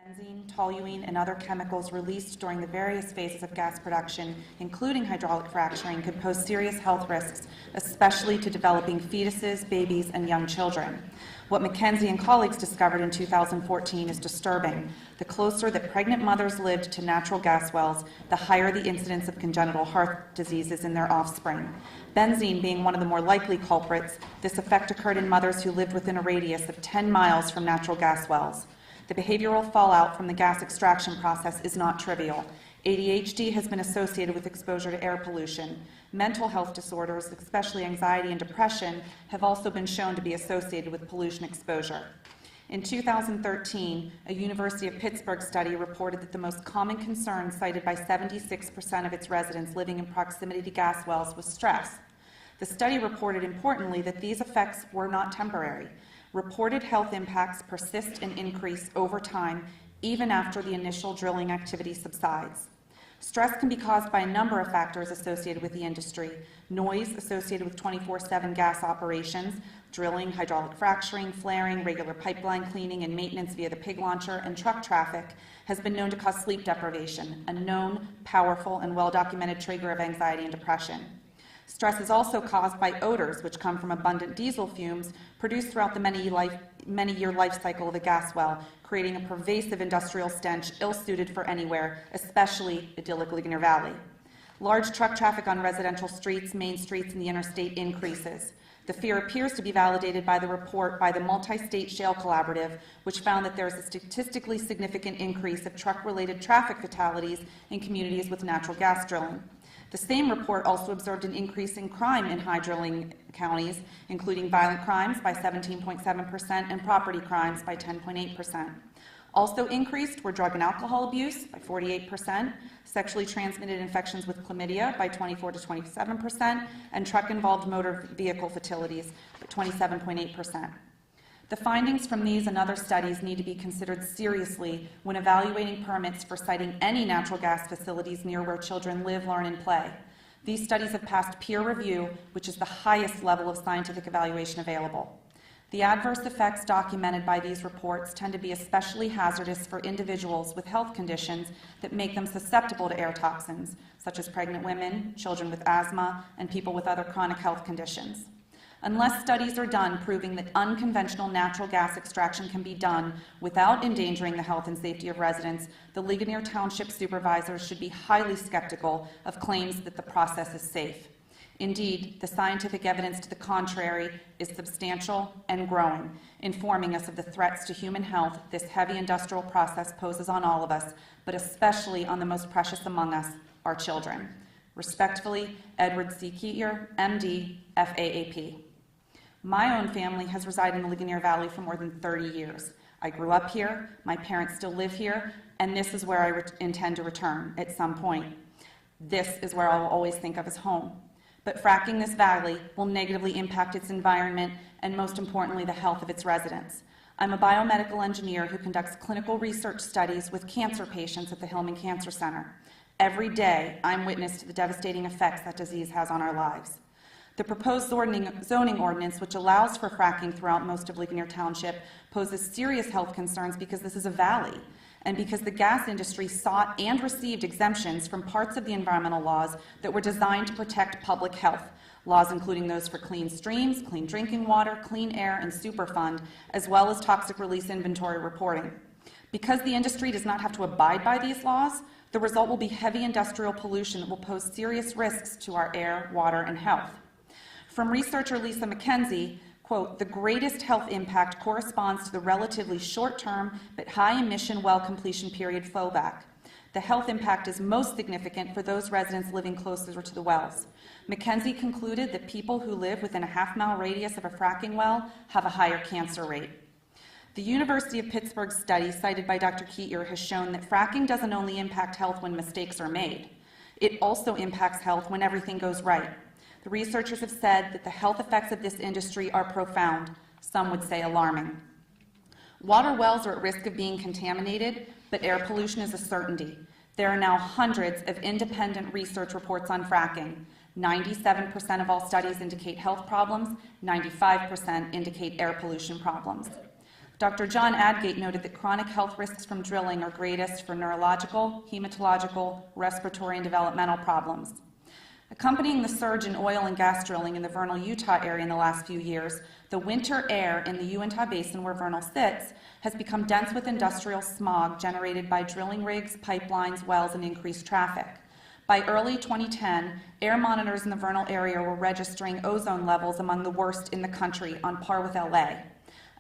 benzene, toluene, and other chemicals released during the various phases of gas production, including hydraulic fracturing, could pose serious health risks, especially to developing fetuses, babies, and young children. What McKenzie and colleagues discovered in 2014 is disturbing. The closer that pregnant mothers lived to natural gas wells, the higher the incidence of congenital heart diseases in their offspring. Benzene being one of the more likely culprits, this effect occurred in mothers who lived within a radius of 10 miles from natural gas wells. The behavioral fallout from the gas extraction process is not trivial. ADHD has been associated with exposure to air pollution. Mental health disorders, especially anxiety and depression, have also been shown to be associated with pollution exposure. In 2013, a University of Pittsburgh study reported that the most common concern cited by 76% of its residents living in proximity to gas wells was stress. The study reported, importantly, that these effects were not temporary. Reported health impacts persist and increase over time, even after the initial drilling activity subsides. Stress can be caused by a number of factors associated with the industry: noise associated with 24/7 gas operations, drilling, hydraulic fracturing, flaring, regular pipeline cleaning and maintenance via the pig launcher, and truck traffic has been known to cause sleep deprivation, a known, powerful, and well-documented trigger of anxiety and depression. Stress is also caused by odors, which come from abundant diesel fumes produced throughout the many-year life cycle of a gas well, creating a pervasive industrial stench ill-suited for anywhere, especially idyllic Ligonier Valley. Large truck traffic on residential streets, main streets, and the interstate increases. The fear appears to be validated by the report by the Multi-State Shale Collaborative, which found that there is a statistically significant increase of truck-related traffic fatalities in communities with natural gas drilling. The same report also observed an increase in crime in high drilling counties, including violent crimes by 17.7% and property crimes by 10.8%. Also increased were drug and alcohol abuse by 48%, sexually transmitted infections with chlamydia by 24 to 27%, and truck-involved motor vehicle fatalities by 27.8%. The findings from these and other studies need to be considered seriously when evaluating permits for siting any natural gas facilities near where children live, learn, and play. These studies have passed peer review, which is the highest level of scientific evaluation available. The adverse effects documented by these reports tend to be especially hazardous for individuals with health conditions that make them susceptible to air toxins, such as pregnant women, children with asthma, and people with other chronic health conditions. Unless studies are done proving that unconventional natural gas extraction can be done without endangering the health and safety of residents, the Ligonier Township supervisors should be highly skeptical of claims that the process is safe. Indeed, the scientific evidence to the contrary is substantial and growing, informing us of the threats to human health this heavy industrial process poses on all of us, but especially on the most precious among us, our children. Respectfully, Edward C. Keeter, MD, FAAP. My own family has resided in the Ligonier Valley for more than 30 years. I grew up here, my parents still live here, and this is where I intend to return at some point. This is where I'll always think of as home. But fracking this valley will negatively impact its environment and, most importantly, the health of its residents. I'm a biomedical engineer who conducts clinical research studies with cancer patients at the Hillman Cancer Center. Every day, I'm witness to the devastating effects that disease has on our lives. The proposed zoning ordinance, which allows for fracking throughout most of Ligonier Township, poses serious health concerns because this is a valley, and because the gas industry sought and received exemptions from parts of the environmental laws that were designed to protect public health, laws including those for clean streams, clean drinking water, clean air, and Superfund, as well as toxic release inventory reporting. Because the industry does not have to abide by these laws, the result will be heavy industrial pollution that will pose serious risks to our air, water, and health. From researcher Lisa McKenzie, quote, "The greatest health impact corresponds to the relatively short-term but high-emission well completion period flowback. The health impact is most significant for those residents living closer to the wells." McKenzie concluded that people who live within a half-mile radius of a fracking well have a higher cancer rate. The University of Pittsburgh study cited by Dr. Keeter has shown that fracking doesn't only impact health when mistakes are made. It also impacts health when everything goes right. The researchers have said that the health effects of this industry are profound, some would say alarming. Water wells are at risk of being contaminated, but air pollution is a certainty. There are now hundreds of independent research reports on fracking. 97% of all studies indicate health problems, 95% indicate air pollution problems. Dr. John Adgate noted that chronic health risks from drilling are greatest for neurological, hematological, respiratory, and developmental problems. Accompanying the surge in oil and gas drilling in the Vernal, Utah area in the last few years, the winter air in the Uintah Basin where Vernal sits has become dense with industrial smog generated by drilling rigs, pipelines, wells, and increased traffic. By early 2010, air monitors in the Vernal area were registering ozone levels among the worst in the country, on par with LA.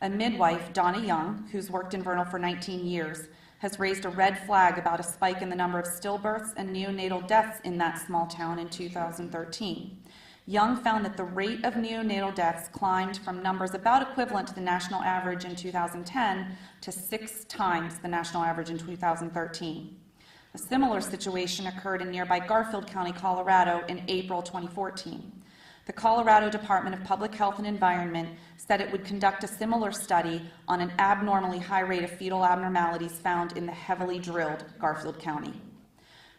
A midwife, Donna Young, who's worked in Vernal for 19 years, has raised a red flag about a spike in the number of stillbirths and neonatal deaths in that small town in 2013. Young found that the rate of neonatal deaths climbed from numbers about equivalent to the national average in 2010 to 6 times the national average in 2013. A similar situation occurred in nearby Garfield County, Colorado in April 2014. The Colorado Department of Public Health and Environment said it would conduct a similar study on an abnormally high rate of fetal abnormalities found in the heavily drilled Garfield County.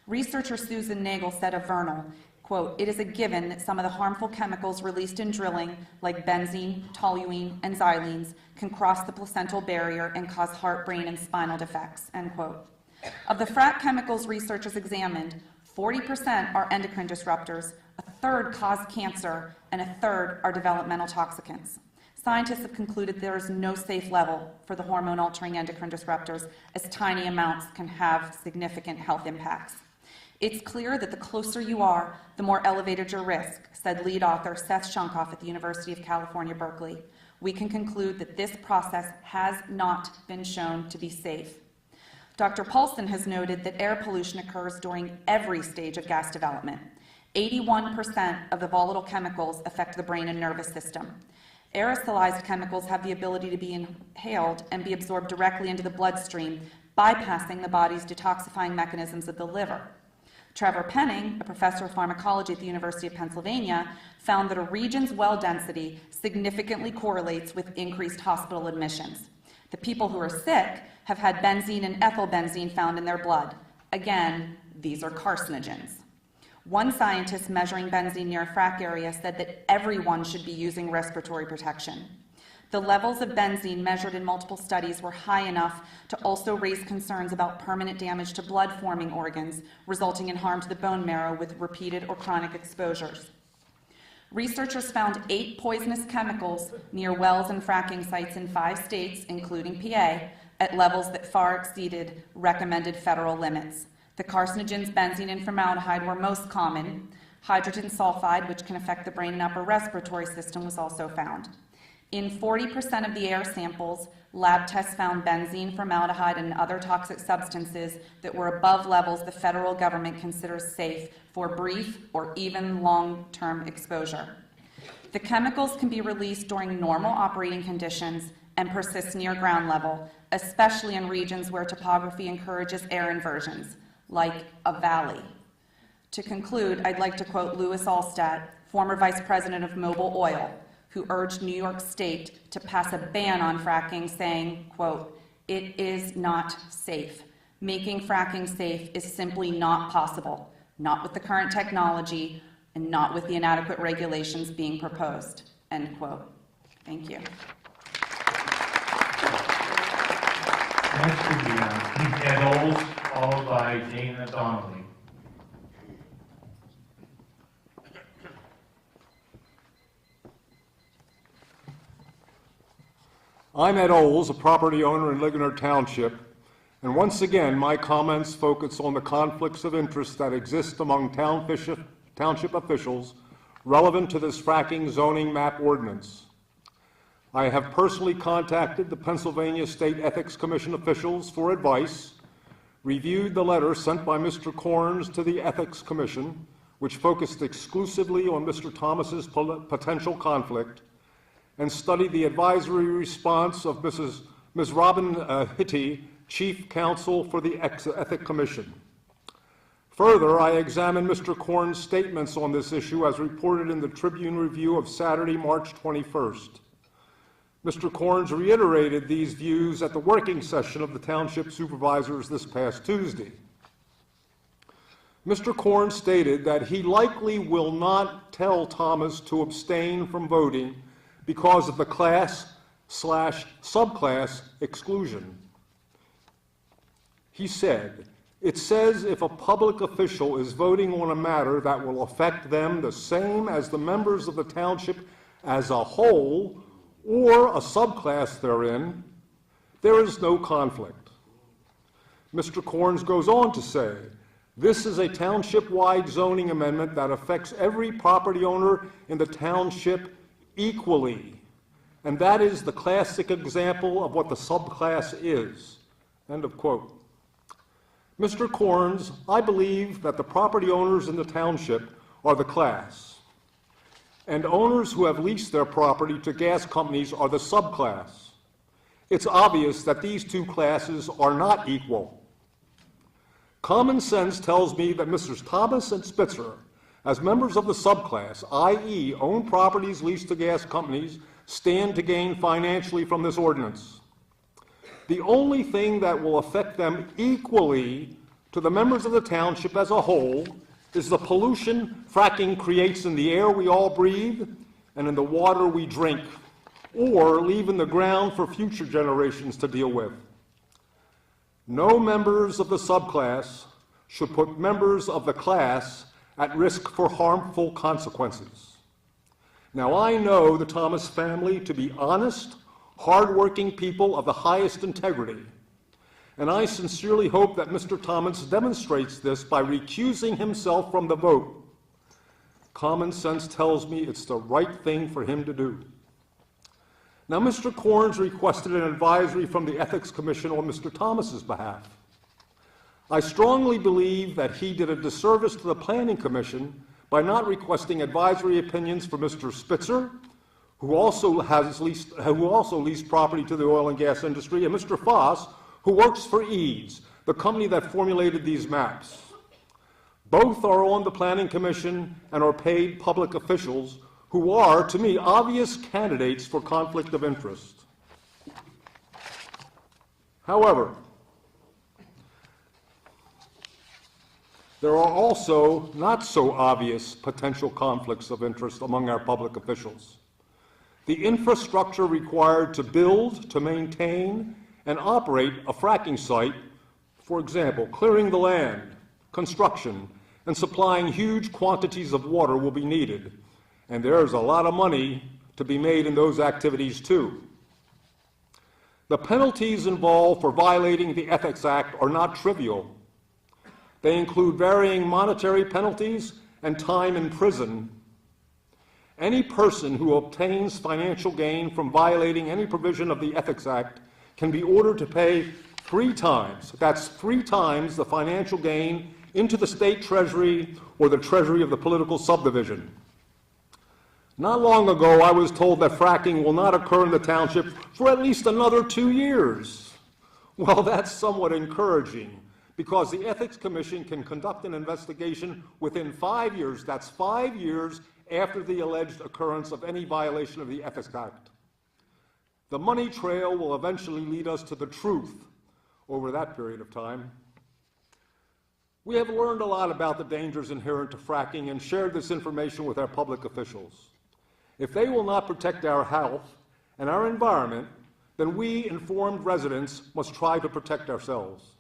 Researcher Susan Nagel said of Vernal, quote, "It is a given that some of the harmful chemicals released in drilling, like benzene, toluene, and xylenes, can cross the placental barrier and cause heart, brain, and spinal defects," end quote. Of the frac chemicals researchers examined, 40% are endocrine disruptors, a third cause cancer, and a third are developmental toxicants. Scientists have concluded there is no safe level for the hormone-altering endocrine disruptors, as tiny amounts can have significant health impacts. "It's clear that the closer you are, the more elevated your risk," said lead author Seth Shunkoff at the University of California, Berkeley. "We can conclude that this process has not been shown to be safe." Dr. Paulson has noted that air pollution occurs during every stage of gas development. 81% of the volatile chemicals affect the brain and nervous system. Aerosolized chemicals have the ability to be inhaled and be absorbed directly into the bloodstream, bypassing the body's detoxifying mechanisms of the liver. Trevor Penning, a professor of pharmacology at the University of Pennsylvania, found that a region's well density significantly correlates with increased hospital admissions. The people who are sick have had benzene and ethylbenzene found in their blood. Again, these are carcinogens. One scientist measuring benzene near a frac area said that everyone should be using respiratory protection. The levels of benzene measured in multiple studies were high enough to also raise concerns about permanent damage to blood-forming organs, resulting in harm to the bone marrow with repeated or chronic exposures. Researchers found 8 poisonous chemicals near wells and fracking sites in 5 states, including PA, at levels that far exceeded recommended federal limits. The carcinogens benzene and formaldehyde were most common. Hydrogen sulfide, which can affect the brain and upper respiratory system, was also found. In 40% of the air samples, lab tests found benzene, formaldehyde, and other toxic substances that were above levels the federal government considers safe for brief or even long-term exposure. The chemicals can be released during normal operating conditions and persist near ground level, especially in regions where topography encourages air inversions, like a valley. To conclude, I'd like to quote Louis Alstadt, former vice president of Mobil Oil, who urged New York State to pass a ban on fracking, saying, quote, "It is not safe. Making fracking safe is simply not possible, not with the current technology and not with the inadequate regulations being proposed," end quote. Thank you. Next will be Ed Oles, followed by Dana Donnelly. I'm Ed Oles, a property owner in Ligonier Township, and once again my comments focus on the conflicts of interest that exist among township officials relevant to this fracking zoning map ordinance. I have personally contacted the Pennsylvania State Ethics Commission officials for advice, reviewed the letter sent by Mr. Corns to the Ethics Commission, which focused exclusively on Mr. Thomas's potential conflict, and studied the advisory response of Ms. Robin Hitty, Chief Counsel for the Ethics Commission. Further, I examined Mr. Corns' statements on this issue as reported in the Tribune Review of Saturday, March 21st. Mr. Corns reiterated these views at the working session of the Township Supervisors this past Tuesday. Mr. Corns stated that he likely will not tell Thomas to abstain from voting because of the class subclass exclusion. He said, "It says if a public official is voting on a matter that will affect them the same as the members of the township as a whole or a subclass therein, there is no conflict." Mr. Corns goes on to say, "This is a township-wide zoning amendment that affects every property owner in the township equally, and that is the classic example of what the subclass is." End of quote. Mr. Corns, I believe that the property owners in the township are the class, and owners who have leased their property to gas companies are the subclass. It's obvious that these two classes are not equal. Common sense tells me that Messrs. Thomas and Spitzer, as members of the subclass, i.e. own properties leased to gas companies, stand to gain financially from this ordinance. The only thing that will affect them equally to the members of the township as a whole is the pollution fracking creates in the air we all breathe and in the water we drink, or leave in the ground for future generations to deal with. No members of the subclass should put members of the class at risk for harmful consequences. Now, I know the Thomas family to be honest, hardworking people of the highest integrity, and I sincerely hope that Mr. Thomas demonstrates this by recusing himself from the vote. Common sense tells me it's the right thing for him to do. Now, Mr. Corns requested an advisory from the Ethics Commission on Mr. Thomas's behalf. I strongly believe that he did a disservice to the Planning Commission by not requesting advisory opinions for Mr. Spitzer, who also leased property to the oil and gas industry, and Mr. Foss, who works for EADS, the company that formulated these maps. Both are on the Planning Commission and are paid public officials who are, to me, obvious candidates for conflict of interest. However, there are also not so obvious potential conflicts of interest among our public officials. The infrastructure required to build, to maintain, and operate a fracking site, for example, clearing the land, construction, and supplying huge quantities of water will be needed. And there's a lot of money to be made in those activities too. The penalties involved for violating the Ethics Act are not trivial. They include varying monetary penalties and time in prison. Any person who obtains financial gain from violating any provision of the Ethics Act can be ordered to pay 3 times, that's 3 times the financial gain, into the state treasury or the treasury of the political subdivision. Not long ago, I was told that fracking will not occur in the township for at least another 2 years. Well, that's somewhat encouraging, because the Ethics Commission can conduct an investigation within 5 years, that's 5 years after the alleged occurrence of any violation of the Ethics Act. The money trail will eventually lead us to the truth over that period of time. We have learned a lot about the dangers inherent to fracking and shared this information with our public officials. If they will not protect our health and our environment, then we, informed residents, must try to protect ourselves.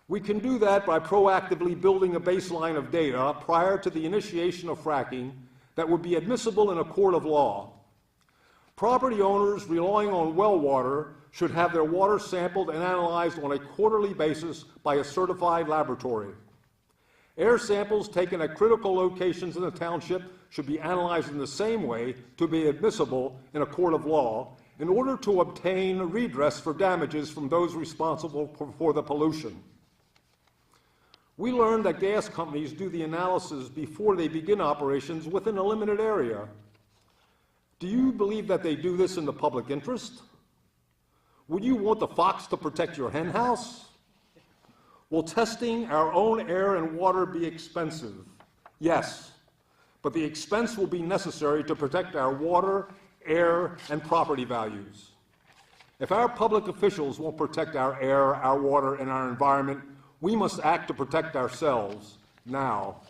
We can do that by proactively building a baseline of data prior to the initiation of fracking that would be admissible in a court of law. Property owners relying on well water should have their water sampled and analyzed on a quarterly basis by a certified laboratory. Air samples taken at critical locations in the township should be analyzed in the same way to be admissible in a court of law in order to obtain redress for damages from those responsible for the pollution. We learned that gas companies do the analysis before they begin operations within a limited area. Do you believe that they do this in the public interest? Would you want the fox to protect your hen house? Will testing our own air and water be expensive? Yes, but the expense will be necessary to protect our water, air, and property values. If our public officials won't protect our air, our water, and our environment, we must act to protect ourselves now.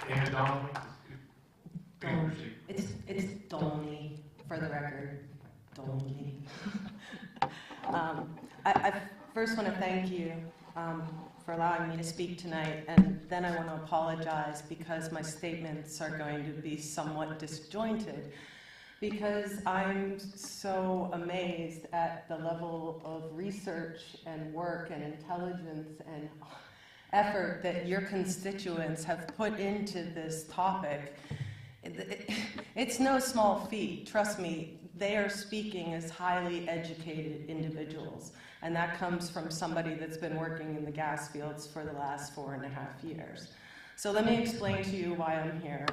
Dana Donnelly? Please proceed. It's Dolney, for the record, Dolney. I first want to thank you for allowing me to speak tonight, and then I want to apologize because my statements are going to be somewhat disjointed, because I'm so amazed at the level of research and work and intelligence and effort that your constituents have put into this topic. It's no small feat, trust me. They are speaking as highly educated individuals, and that comes from somebody that's been working in the gas fields for the last 4.5 years. So let me explain to you why I'm here.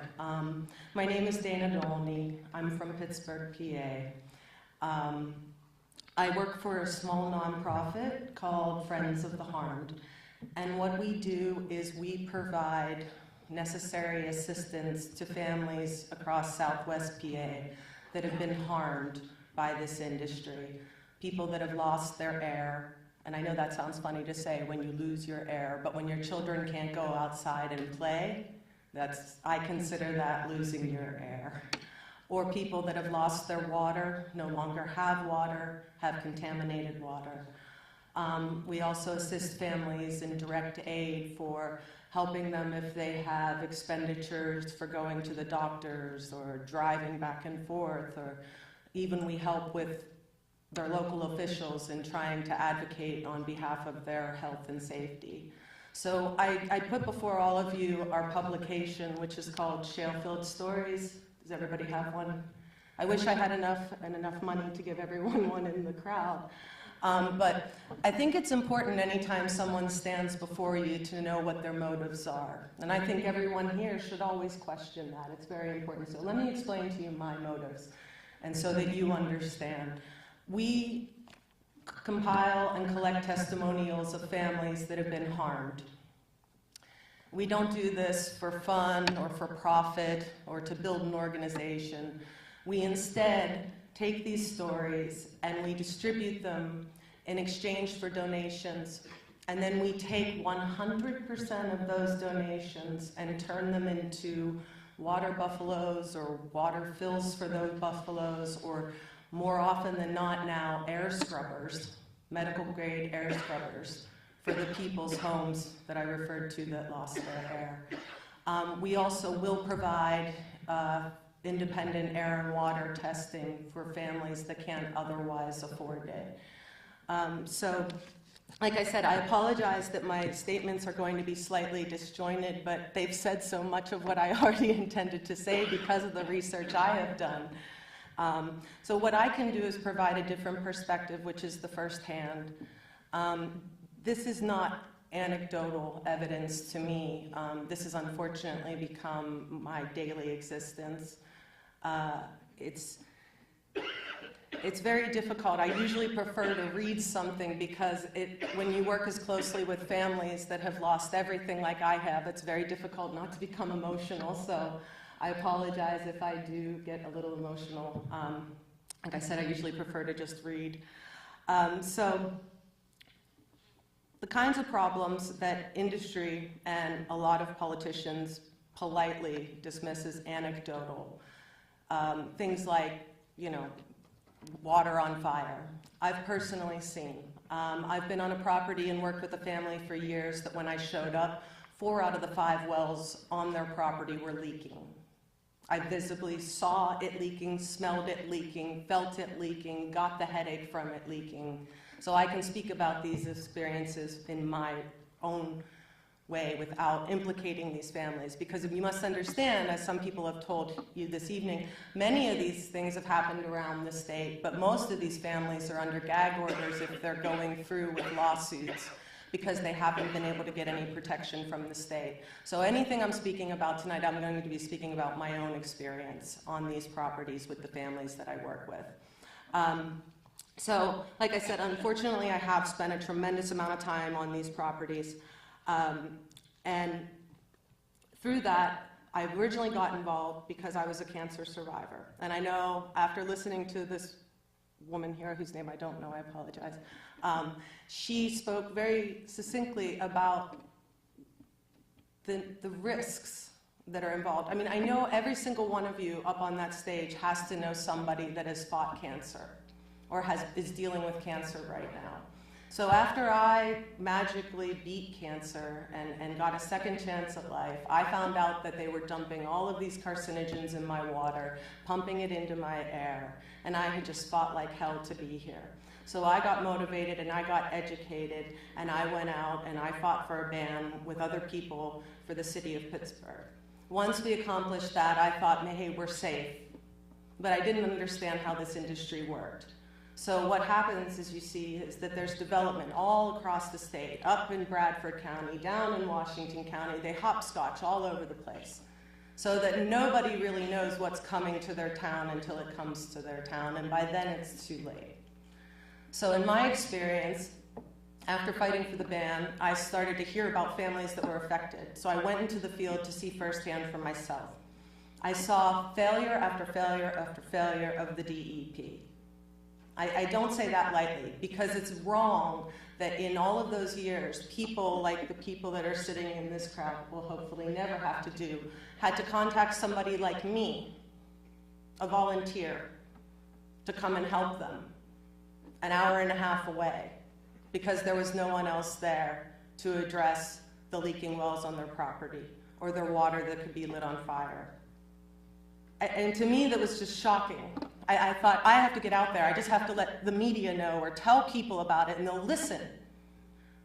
My name is Dana Dolney. I'm from Pittsburgh, PA. I work for a small nonprofit called Friends of the Harmed, and what we do is we provide necessary assistance to families across Southwest PA that have been harmed by this industry. People that have lost their air, and I know that sounds funny to say when you lose your air, but when your children can't go outside and play, I consider that losing your air. Or people that have lost their water, no longer have water, have contaminated water. We also assist families in direct aid for helping them if they have expenditures for going to the doctors or driving back and forth, or even we help with their local officials in trying to advocate on behalf of their health and safety. So I put before all of you our publication, which is called Shalefield Stories. Does everybody have one? I wish I had enough money to give everyone one in the crowd. But I think it's important anytime someone stands before you to know what their motives are. And I think everyone here should always question that. It's very important. So let me explain to you my motives, and so that you understand. We compile and collect testimonials of families that have been harmed. We don't do this for fun or for profit or to build an organization. We instead take these stories and we distribute them in exchange for donations, and then we take 100% of those donations and turn them into water buffaloes or water fills for those buffaloes, or more often than not now, air scrubbers, medical grade air scrubbers for the people's homes that I referred to that lost their air. We also will provide independent air and water testing for families that can't otherwise afford it. So, like I said, I apologize that my statements are going to be slightly disjointed, but they've said so much of what I already intended to say because of the research I have done. So what I can do is provide a different perspective, which is the firsthand. This is not anecdotal evidence to me. This has unfortunately become my daily existence. It's very difficult. I usually prefer to read something because when you work as closely with families that have lost everything like I have, it's very difficult not to become emotional. So I apologize if I do get a little emotional. Like I said, I usually prefer to just read. So the kinds of problems that industry and a lot of politicians politely dismiss as anecdotal, things like, water on fire, I've personally seen. I've been on a property and worked with a family for years that when I showed up, 4 out of the 5 wells on their property were leaking. I visibly saw it leaking, smelled it leaking, felt it leaking, got the headache from it leaking. So I can speak about these experiences in my own way without implicating these families, because you must understand, as some people have told you this evening, many of these things have happened around the state, but most of these families are under gag orders if they're going through with lawsuits because they haven't been able to get any protection from the state. So anything I'm speaking about tonight, I'm going to be speaking about my own experience on these properties with the families that I work with. So, like I said, unfortunately, I have spent a tremendous amount of time on these properties. And through that, I originally got involved because I was a cancer survivor. And I know after listening to this woman here, whose name I don't know, I apologize, she spoke very succinctly about the risks that are involved. I mean, I know every single one of you up on that stage has to know somebody that has fought cancer or is dealing with cancer right now. So after I magically beat cancer and got a second chance at life, I found out that they were dumping all of these carcinogens in my water, pumping it into my air, and I had just fought like hell to be here. So I got motivated and I got educated, and I went out and I fought for a ban with other people for the city of Pittsburgh. Once we accomplished that, I thought, hey, we're safe. But I didn't understand how this industry worked. So what happens, as you see, is that there's development all across the state, up in Bradford County, down in Washington County. They hopscotch all over the place so that nobody really knows what's coming to their town until it comes to their town, and by then it's too late. So in my experience, after fighting for the ban, I started to hear about families that were affected. So I went into the field to see firsthand for myself. I saw failure after failure after failure of the DEP. I don't say that lightly, because it's wrong that in all of those years, people like the people that are sitting in this crowd will hopefully never have to do, had to contact somebody like me, a volunteer, to come and help them an hour and a half away, because there was no one else there to address the leaking wells on their property or their water that could be lit on fire. And to me, that was just shocking. I thought, I have to get out there. I just have to let the media know or tell people about it, and they'll listen.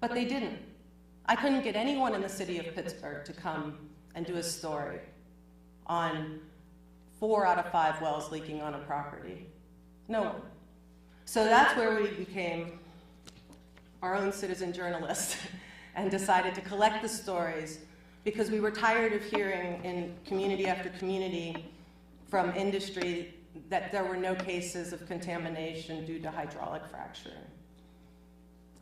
But they didn't. I couldn't get anyone in the city of Pittsburgh to come and do a story on 4 out of 5 wells leaking on a property. No one. So that's where we became our own citizen journalists and decided to collect the stories, because we were tired of hearing in community after community from industry that there were no cases of contamination due to hydraulic fracturing.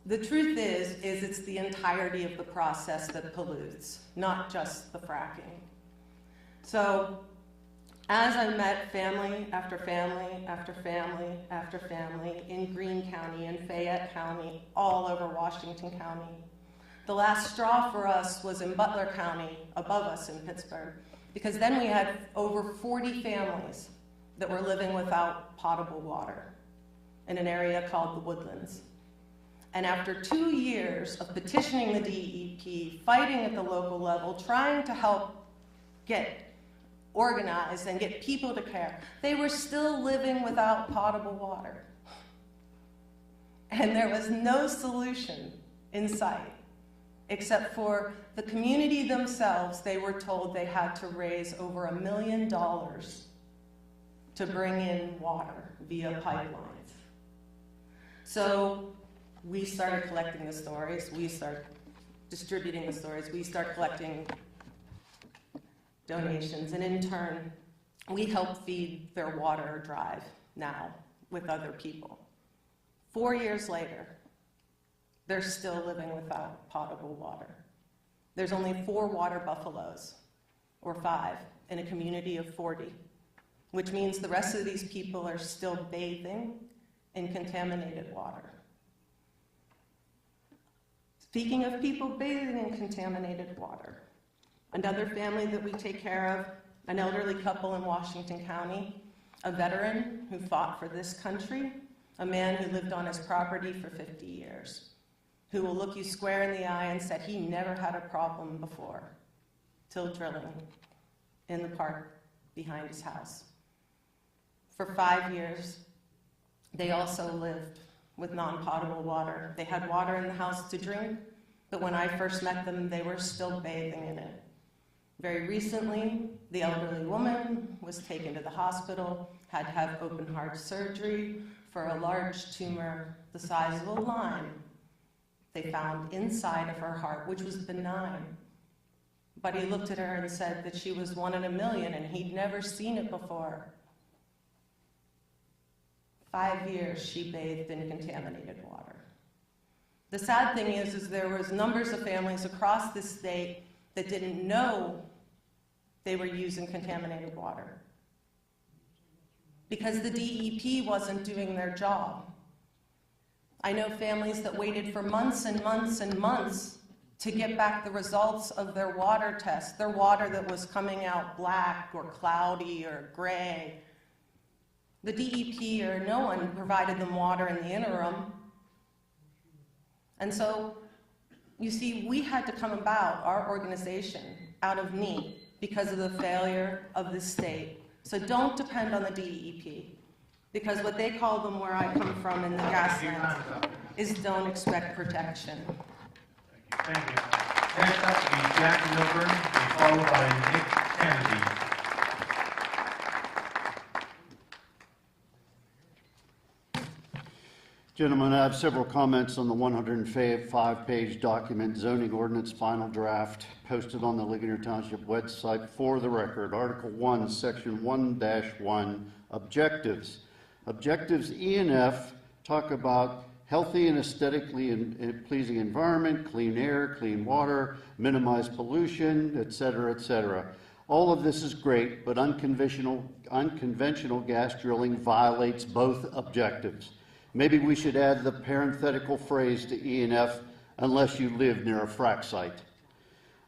The truth is it's the entirety of the process that pollutes, not just the fracking. So as I met family after family after family after family in Greene County and Fayette County, all over Washington County, the last straw for us was in Butler County, above us in Pittsburgh, because then we had over 40 families that were living without potable water in an area called the Woodlands. And after 2 years of petitioning the DEP, fighting at the local level, trying to help get organized and get people to care, they were still living without potable water. And there was no solution in sight, except for the community themselves. They were told they had to raise over $1 million to bring in water via pipelines. So we started collecting the stories, we started distributing the stories, we started collecting donations, and in turn, we help feed their water drive now with other people. 4 years later, they're still living without potable water. There's only 4 water buffaloes, or 5, in a community of 40, which means the rest of these people are still bathing in contaminated water. Speaking of people bathing in contaminated water, another family that we take care of, an elderly couple in Washington County, a veteran who fought for this country, a man who lived on his property for 50 years, who will look you square in the eye and said he never had a problem before, till drilling in the park behind his house. For 5 years, they also lived with non-potable water. They had water in the house to drink, but when I first met them, they were still bathing in it. Very recently, the elderly woman was taken to the hospital, had to have open heart surgery for a large tumor the size of a lime they found inside of her heart, which was benign. But he looked at her and said that she was 1 in a million and he'd never seen it before. 5 years she bathed in contaminated water. The sad thing is there was numbers of families across the state that didn't know they were using contaminated water because the DEP wasn't doing their job. I know families that waited for months and months and months to get back the results of their water test, their water that was coming out black or cloudy or gray. The DEP or no one provided them water in the interim. And so, you see, we had to come about, our organization, out of need because of the failure of the state. So don't depend on the DEP, because what they call them where I come from in the Gaslands is don't expect protection. Thank you. Next up will be Jack Milburn, followed by Nick Kennedy. Gentlemen, I have several comments on the 105-page document, zoning ordinance final draft, posted on the Ligonier Township website for the record. Article 1, Section 1-1, Objectives. Objectives E and F talk about healthy and aesthetically pleasing environment, clean air, clean water, minimize pollution, etc., etc. All of this is great, but unconventional gas drilling violates both objectives. Maybe we should add the parenthetical phrase to E and F, unless you live near a frack site.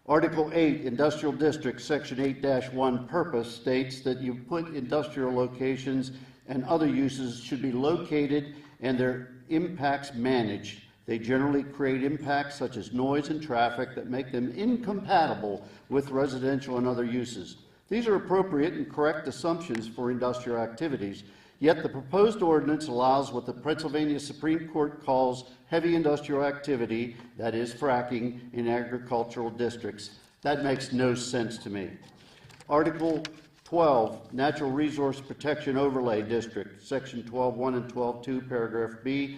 Article 8, Industrial District, Section 8-1, Purpose states that you put industrial locations and other uses should be located and their impacts managed. They generally create impacts such as noise and traffic that make them incompatible with residential and other uses. These are appropriate and correct assumptions for industrial activities, yet the proposed ordinance allows what the Pennsylvania Supreme Court calls heavy industrial activity, that is fracking, in agricultural districts. That makes no sense to me. Article 12, Natural Resource Protection Overlay District, Section 12.1 and 12.2, paragraph B,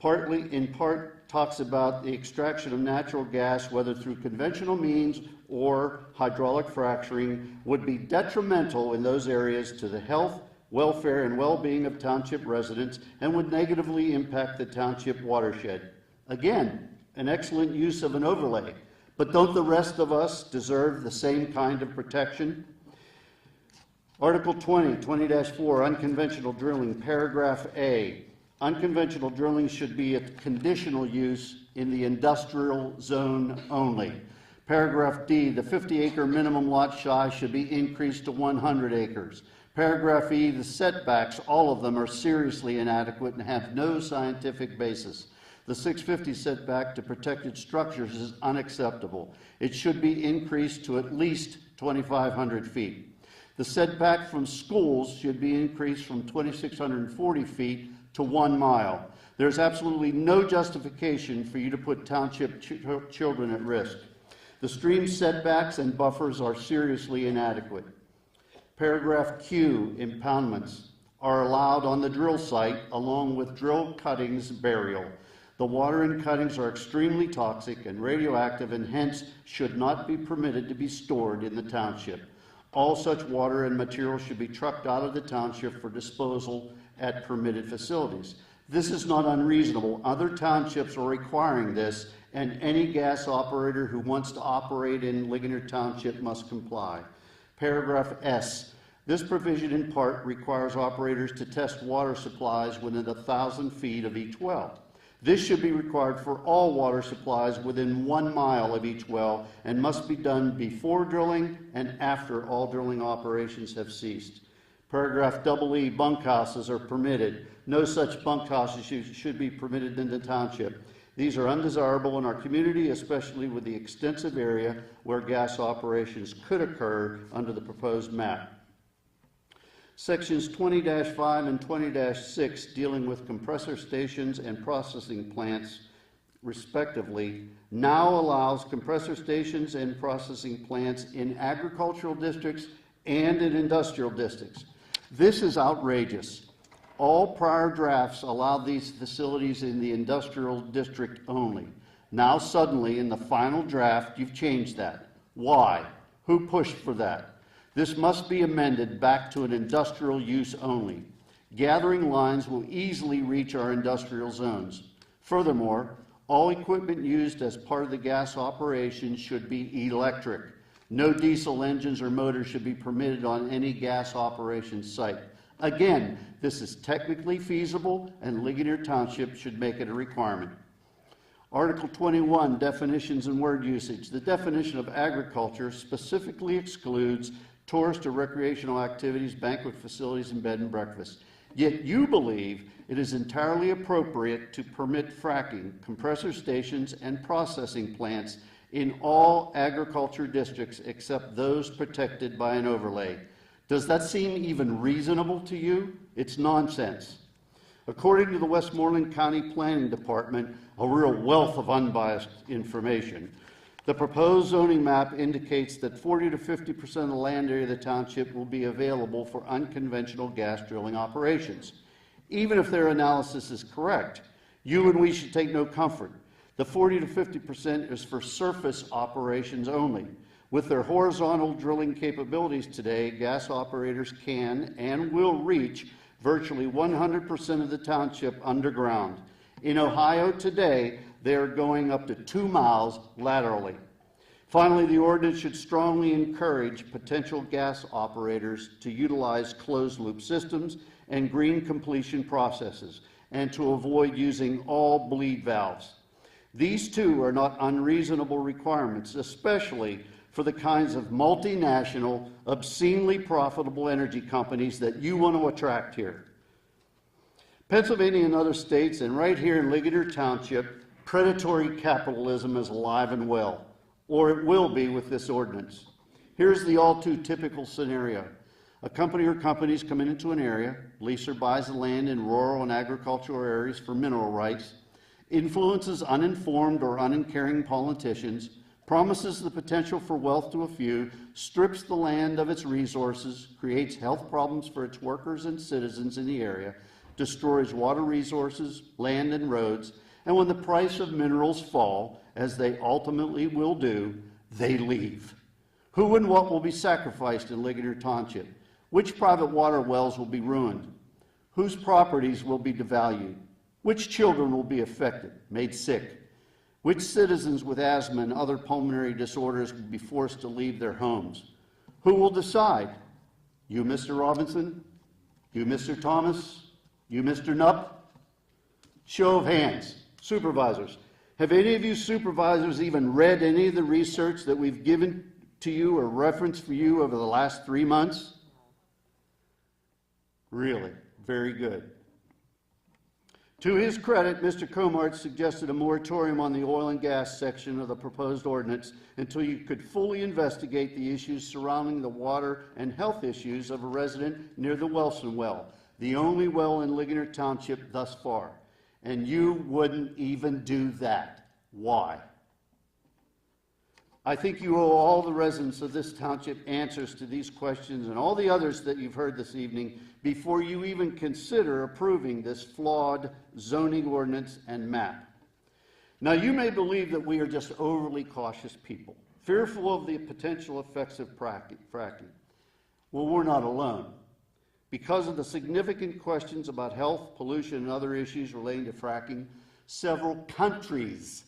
in part talks about the extraction of natural gas, whether through conventional means or hydraulic fracturing, would be detrimental in those areas to the health, welfare, and well-being of township residents and would negatively impact the township watershed. Again, an excellent use of an overlay, but don't the rest of us deserve the same kind of protection? Article 20-4, Unconventional Drilling, paragraph A. Unconventional drilling should be a conditional use in the industrial zone only. Paragraph D, the 50-acre minimum lot size should be increased to 100 acres. Paragraph E, the setbacks, all of them are seriously inadequate and have no scientific basis. The 650 setback to protected structures is unacceptable. It should be increased to at least 2,500 feet. The setback from schools should be increased from 2,640 feet to 1 mile. There's absolutely no justification for you to put township children at risk. The stream setbacks and buffers are seriously inadequate. Paragraph Q, impoundments are allowed on the drill site along with drill cuttings burial. The water in cuttings are extremely toxic and radioactive and hence should not be permitted to be stored in the township. All such water and material should be trucked out of the township for disposal at permitted facilities. This is not unreasonable. Other townships are requiring this, and any gas operator who wants to operate in Ligonier Township must comply. Paragraph S. This provision in part requires operators to test water supplies within 1,000 feet of each well. This should be required for all water supplies within 1 mile of each well and must be done before drilling and after all drilling operations have ceased. Paragraph EE, bunkhouses are permitted. No such bunkhouses should be permitted in the township. These are undesirable in our community, especially with the extensive area where gas operations could occur under the proposed map. Sections 20-5 and 20-6, dealing with compressor stations and processing plants, respectively, now allows compressor stations and processing plants in agricultural districts and in industrial districts. This is outrageous. All prior drafts allowed these facilities in the industrial district only. Now suddenly, in the final draft, you've changed that. Why? Who pushed for that? This must be amended back to an industrial use only. Gathering lines will easily reach our industrial zones. Furthermore, all equipment used as part of the gas operation should be electric. No diesel engines or motors should be permitted on any gas operation site. Again, this is technically feasible, and Ligonier Township should make it a requirement. Article 21, definitions and word usage. The definition of agriculture specifically excludes tourist or recreational activities, banquet facilities, and bed and breakfast. Yet you believe it is entirely appropriate to permit fracking, compressor stations, and processing plants in all agriculture districts except those protected by an overlay. Does that seem even reasonable to you? It's nonsense. According to the Westmoreland County Planning Department, a real wealth of unbiased information, the proposed zoning map indicates that 40 to 50% of the land area of the township will be available for unconventional gas drilling operations. Even if their analysis is correct, you and we should take no comfort. The 40 to 50% is for surface operations only. With their horizontal drilling capabilities today, gas operators can and will reach virtually 100% of the township underground. In Ohio today, they are going up to 2 miles laterally. Finally, the ordinance should strongly encourage potential gas operators to utilize closed-loop systems and green completion processes, and to avoid using all bleed valves. These two are not unreasonable requirements, especially for the kinds of multinational, obscenely profitable energy companies that you want to attract here. Pennsylvania and other states, and right here in Ligonier Township, predatory capitalism is alive and well, or it will be with this ordinance. Here's the all too typical scenario. A company or companies come into an area, lease or buys the land in rural and agricultural areas for mineral rights, influences uninformed or uncaring politicians, promises the potential for wealth to a few, strips the land of its resources, creates health problems for its workers and citizens in the area, destroys water resources, land and roads, and when the price of minerals fall, as they ultimately will do, they leave. Who and what will be sacrificed in Ligonier Township? Which private water wells will be ruined? Whose properties will be devalued? Which children will be affected, made sick? Which citizens with asthma and other pulmonary disorders will be forced to leave their homes? Who will decide? You, Mr. Robinson? You, Mr. Thomas? You, Mr. Knupp? Show of hands. Supervisors. Have any of you supervisors even read any of the research that we've given to you or referenced for you over the last 3 months? Really? Very good. To his credit, Mr. Comart suggested a moratorium on the oil and gas section of the proposed ordinance until you could fully investigate the issues surrounding the water and health issues of a resident near the Wilson well, the only well in Ligonier Township thus far. And you wouldn't even do that. Why? I think you owe all the residents of this township answers to these questions and all the others that you've heard this evening before you even consider approving this flawed zoning ordinance and map. Now, you may believe that we are just overly cautious people, fearful of the potential effects of fracking. Well, we're not alone. Because of the significant questions about health, pollution, and other issues relating to fracking, several countries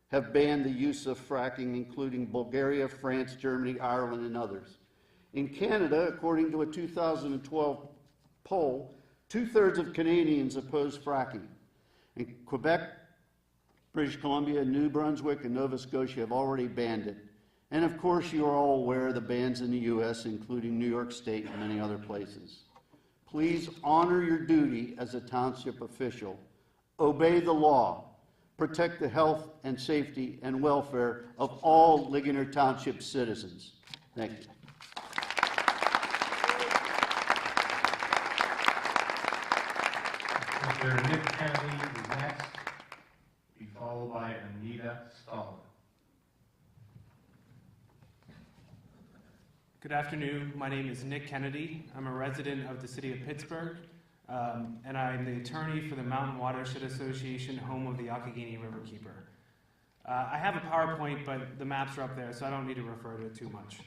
have banned the use of fracking, including Bulgaria, France, Germany, Ireland, and others. In Canada, according to a 2012 poll, 2/3 of Canadians oppose fracking. In Quebec, British Columbia, New Brunswick, and Nova Scotia have already banned it. And of course, you are all aware of the bans in the U.S., including New York State and many other places. Please honor your duty as a township official. Obey the law. Protect the health and safety and welfare of all Ligonier Township citizens. Thank you. Mr. Nick Kennedy is next, be followed by Anita Stahl. Good afternoon. My name is Nick Kennedy. I'm a resident of the city of Pittsburgh, and I'm the attorney for the Mountain Watershed Association, home of the Occoquan Riverkeeper. I have a PowerPoint, but the maps are up there, so I don't need to refer to it too much.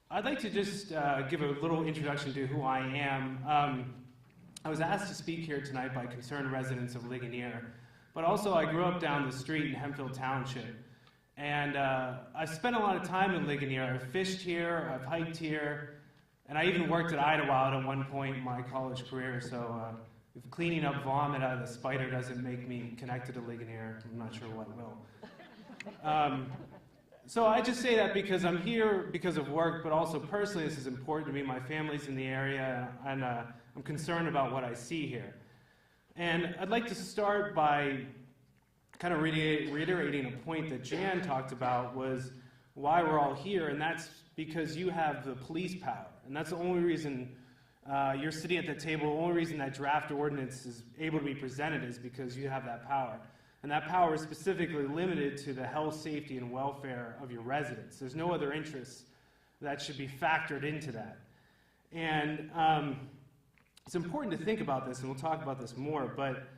I'd like to just give a little introduction to who I am. I was asked to speak here tonight by concerned residents of Ligonier, but also I grew up down the street in Hemphill Township. And I spent a lot of time in Ligonier. I've fished here, I've hiked here, and I even worked at Idlewild at one point in my college career, so if cleaning up vomit out of the spider doesn't make me connected to Ligonier, I'm not sure what will. So I just say that because I'm here because of work, but also personally this is important to me. My family's in the area, and I'm concerned about what I see here. And I'd like to start by kind of reiterating a point that Jan talked about, was why we're all here, and that's because you have the police power. And that's the only reason you're sitting at the table. The only reason that draft ordinance is able to be presented is because you have that power. And that power is specifically limited to the health, safety, and welfare of your residents. There's no other interests that should be factored into that. And it's important to think about this, and we'll talk about this more, but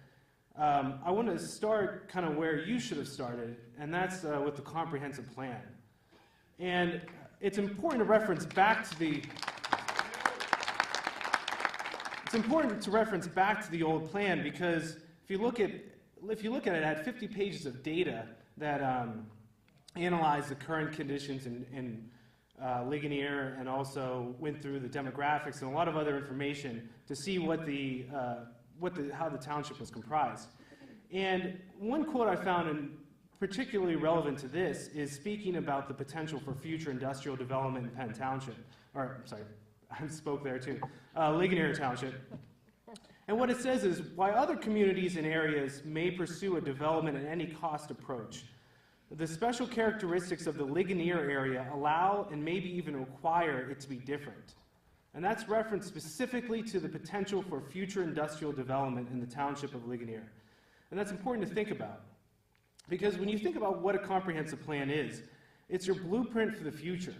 I want to start kind of where you should have started, and that's with the comprehensive plan. And it's important to reference back to the old plan, because if you look at it, it had 50 pages of data that analyzed the current conditions in Ligonier, and also went through the demographics and a lot of other information to see how the township was comprised. And one quote I found, and particularly relevant to this, is speaking about the potential for future industrial development in Penn Township, or sorry, I spoke there too, Ligonier Township. And what it says is, while other communities and areas may pursue a development at any cost approach, the special characteristics of the Ligonier area allow and maybe even require it to be different. And that's referenced specifically to the potential for future industrial development in the township of Ligonier. And that's important to think about. Because when you think about what a comprehensive plan is, it's your blueprint for the future.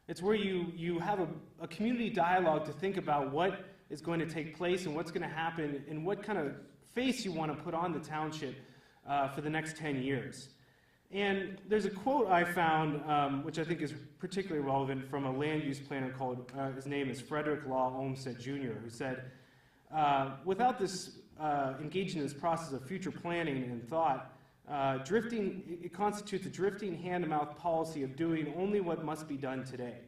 It's where you have a community dialogue to think about what is going to take place and what's going to happen and what kind of face you want to put on the township for the next 10 years. And there's a quote I found, which I think is particularly relevant, from a land use planner called, his name is Frederick Law Olmsted Jr., who said, without this engaging in this process of future planning and thought, it constitutes a drifting hand-to-mouth policy of doing only what must be done today.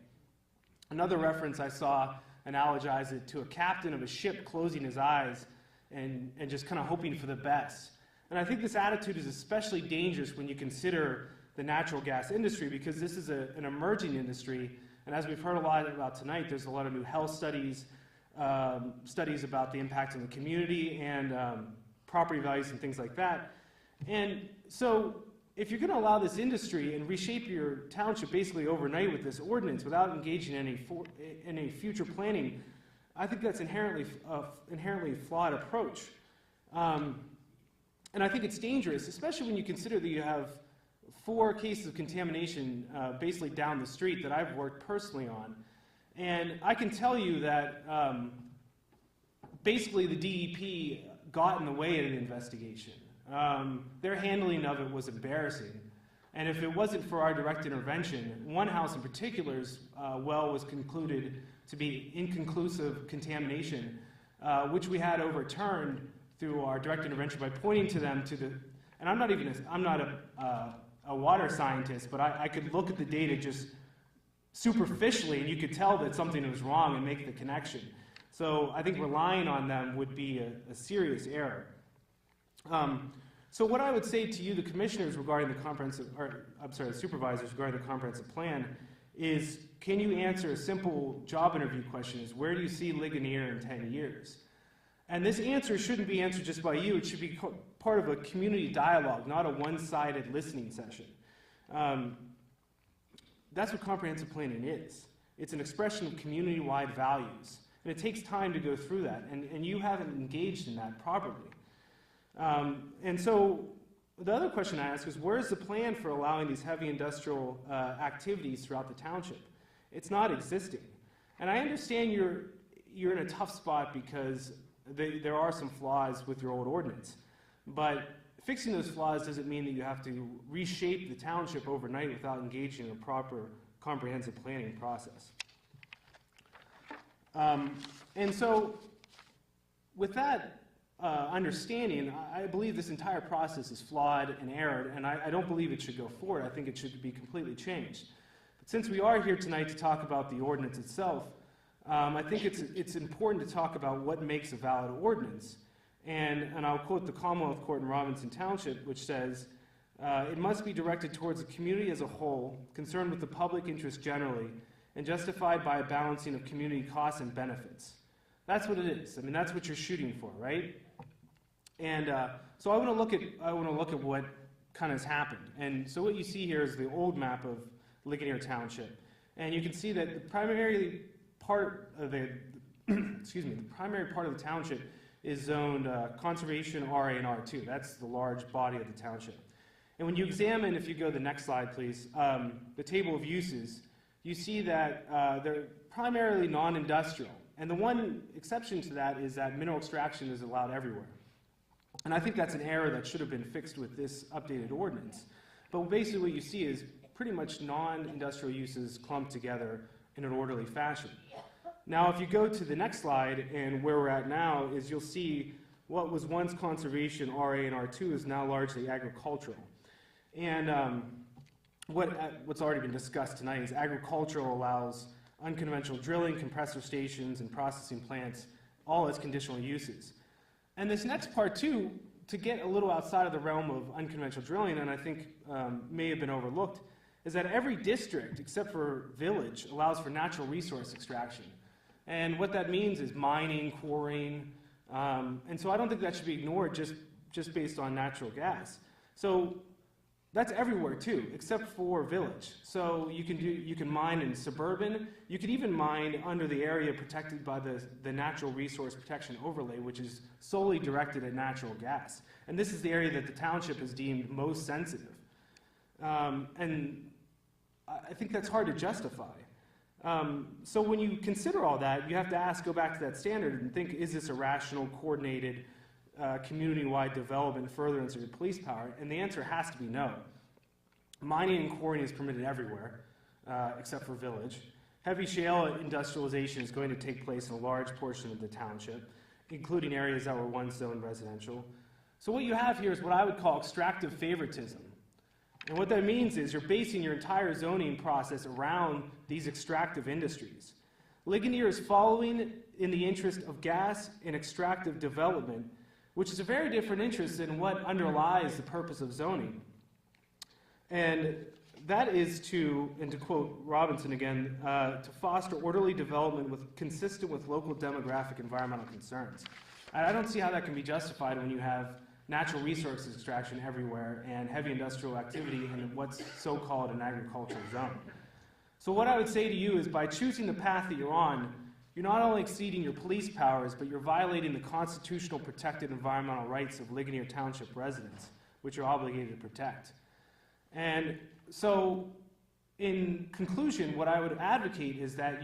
Another reference I saw analogize it to a captain of a ship closing his eyes and just kind of hoping for the best. And I think this attitude is especially dangerous when you consider the natural gas industry, because this is an emerging industry, and as we've heard a lot about tonight, there's a lot of new health studies, studies about the impact on the community and property values and things like that. And so if you're going to allow this industry and reshape your township basically overnight with this ordinance without engaging in any future planning, I think that's inherently flawed approach. And I think it's dangerous, especially when you consider that you have 4 cases of contamination basically down the street that I've worked personally on. And I can tell you that basically the DEP got in the way of the investigation. Their handling of it was embarrassing. And if it wasn't for our direct intervention, one house in particular's well was concluded to be inconclusive contamination, which we had overturned through our direct intervention by pointing to them to the, and I'm not a water scientist, but I could look at the data just superficially and you could tell that something was wrong and make the connection. So I think relying on them would be a serious error. So what I would say to you, the commissioners, regarding the the supervisors regarding the comprehensive plan, is can you answer a simple job interview question, is where do you see Ligonier in 10 years? And this answer shouldn't be answered just by you. It should be part of a community dialogue, not a one-sided listening session. That's what comprehensive planning is. It's an expression of community-wide values. And it takes time to go through that. And you haven't engaged in that properly. And so the other question I ask is, where's the plan for allowing these heavy industrial activities throughout the township? It's not existing. And I understand you're in a tough spot because there are some flaws with your old ordinance. But fixing those flaws doesn't mean that you have to reshape the township overnight without engaging in a proper comprehensive planning process. And so with that understanding, I believe this entire process is flawed and erred, and I don't believe it should go forward. I think it should be completely changed. But since we are here tonight to talk about the ordinance itself, I think it's important to talk about what makes a valid ordinance. And I'll quote the Commonwealth Court in Robinson Township, which says, it must be directed towards the community as a whole, concerned with the public interest generally, and justified by a balancing of community costs and benefits. That's what it is. I mean, that's what you're shooting for, right? And so I want to look at what kind of has happened. And so what you see here is the old map of Ligonier Township, and you can see that the primary part of the the primary part of the township is zoned conservation RA and R2. That's the large body of the township. And when you examine, if you go to the next slide, please, the table of uses, you see that they're primarily non-industrial. And the one exception to that is that mineral extraction is allowed everywhere. And I think that's an error that should have been fixed with this updated ordinance. But basically what you see is pretty much non-industrial uses clumped together in an orderly fashion. Now, if you go to the next slide, and where we're at now is you'll see what was once conservation, RA and R2, is now largely agricultural. And what's already been discussed tonight is agricultural allows unconventional drilling, compressor stations, and processing plants, all as conditional uses. And this next part, too, to get a little outside of the realm of unconventional drilling, and I think may have been overlooked, is that every district, except for village, allows for natural resource extraction. And what that means is mining, quarrying, and so I don't think that should be ignored just based on natural gas. So that's everywhere too, except for village. So you can mine in suburban. You could even mine under the area protected by the Natural Resource Protection Overlay, which is solely directed at natural gas. And this is the area that the township has deemed most sensitive. And I think that's hard to justify. So when you consider all that, you have to go back to that standard and think, is this a rational, coordinated, community-wide development furtherance of your police power? And the answer has to be no. Mining and quarrying is permitted everywhere, except for village. Heavy shale industrialization is going to take place in a large portion of the township, including areas that were once zoned residential. So what you have here is what I would call extractive favoritism. And what that means is you're basing your entire zoning process around these extractive industries. Ligonier is following in the interest of gas and extractive development, which is a very different interest than what underlies the purpose of zoning. And that is to, and to quote Robinson again, to foster orderly development consistent with local demographic environmental concerns. And I don't see how that can be justified when you have natural resource extraction everywhere and heavy industrial activity in what's so-called an agricultural zone. So what I would say to you is by choosing the path that you're on, you're not only exceeding your police powers, but you're violating the constitutional protected environmental rights of Ligonier Township residents, which you're obligated to protect. And so, in conclusion, what I would advocate is that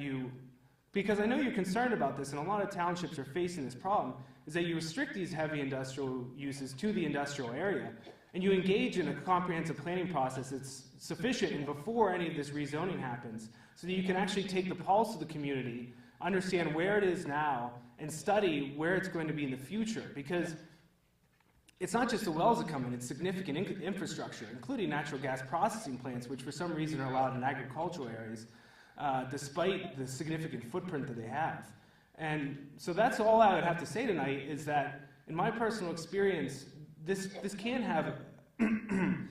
because I know you're concerned about this, and a lot of townships are facing this problem, is that you restrict these heavy industrial uses to the industrial area, and you engage in a comprehensive planning process that's sufficient and before any of this rezoning happens, so that you can actually take the pulse of the community, understand where it is now, and study where it's going to be in the future. Because it's not just the wells that come in, it's significant infrastructure, including natural gas processing plants, which for some reason are allowed in agricultural areas, despite the significant footprint that they have. And so that's all I would have to say tonight, is that in my personal experience, this can have in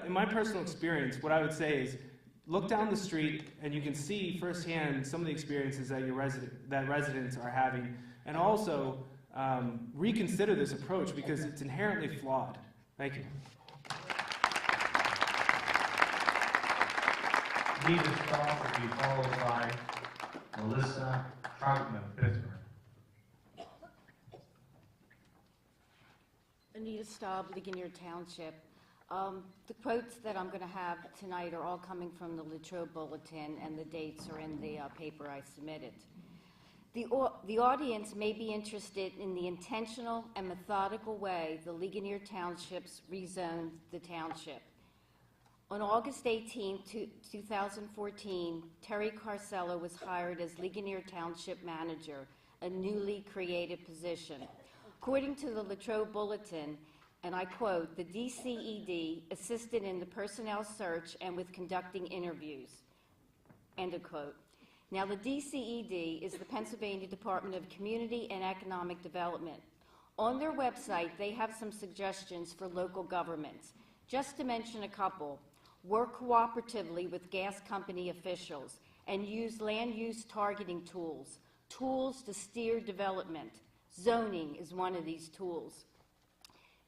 my personal experience, what I would say is look down the street and you can see firsthand some of the experiences that residents are having, and also reconsider this approach because it's inherently flawed. Thank you. Need to stop will be followed by Melissa Troutman, Pittsburgh. Anita Staub, Ligonier Township. The quotes that I'm going to have tonight are all coming from the Latrobe Bulletin, and the dates are in the paper I submitted. The audience may be interested in the intentional and methodical way the Ligonier Townships rezoned the township. On August 18, 2014, Terry Carcello was hired as Ligonier Township Manager, a newly created position. According to the Latrobe Bulletin, and I quote, the DCED assisted in the personnel search and with conducting interviews, end of quote. Now, the DCED is the Pennsylvania Department of Community and Economic Development. On their website, they have some suggestions for local governments. Just to mention a couple, work cooperatively with gas company officials and use land use targeting tools, tools to steer development. Zoning is one of these tools.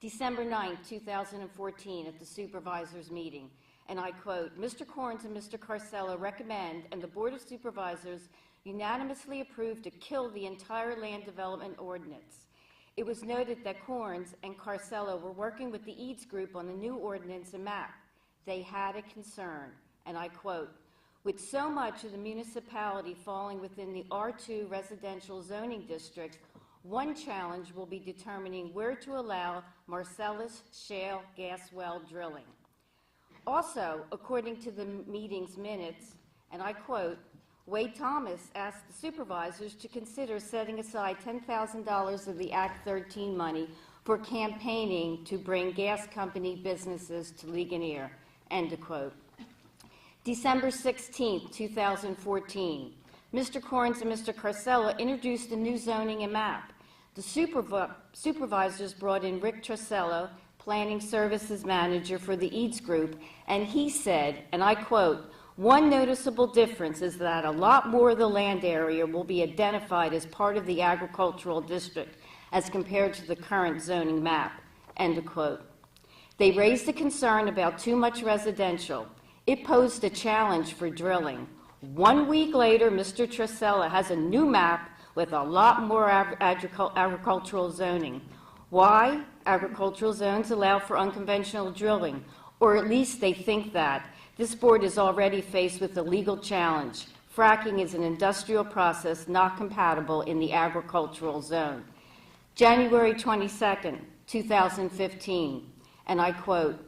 December 9, 2014, at the supervisors meeting, and I quote, Mr. Corns and Mr. Carcello recommend, and the Board of Supervisors unanimously approved to kill the entire land development ordinance. It was noted that Corns and Carcello were working with the EADS group on the new ordinance and map. They had a concern, and I quote, with so much of the municipality falling within the R2 residential zoning district, one challenge will be determining where to allow Marcellus shale gas well drilling. Also, according to the meeting's minutes, and I quote, Wade Thomas asked the supervisors to consider setting aside $10,000 of the Act 13 money for campaigning to bring gas company businesses to Ligonier, end of quote. December 16, 2014, Mr. Corns and Mr. Carcello introduced a new zoning and map. The supervisors brought in Rick Trasello, Planning Services Manager for the EADS Group, and he said, and I quote, one noticeable difference is that a lot more of the land area will be identified as part of the agricultural district as compared to the current zoning map, end of quote. They raised a concern about too much residential. It posed a challenge for drilling. 1 week later, Mr. Trasello has a new map with a lot more agricultural zoning. Why? Agricultural zones allow for unconventional drilling, or at least they think that. This board is already faced with a legal challenge. Fracking is an industrial process not compatible in the agricultural zone. January 22nd, 2015, and I quote,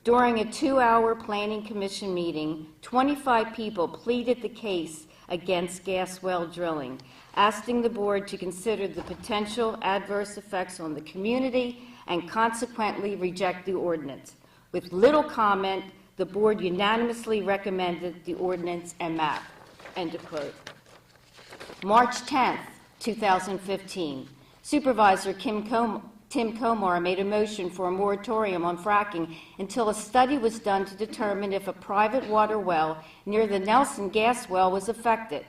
during a 2-hour Planning Commission meeting, 25 people pleaded the case against gas well drilling, asking the board to consider the potential adverse effects on the community and consequently reject the ordinance. With little comment, the board unanimously recommended the ordinance and map, end of quote. March 10th, 2015, Supervisor Tim Komar made a motion for a moratorium on fracking until a study was done to determine if a private water well near the Nelson gas well was affected.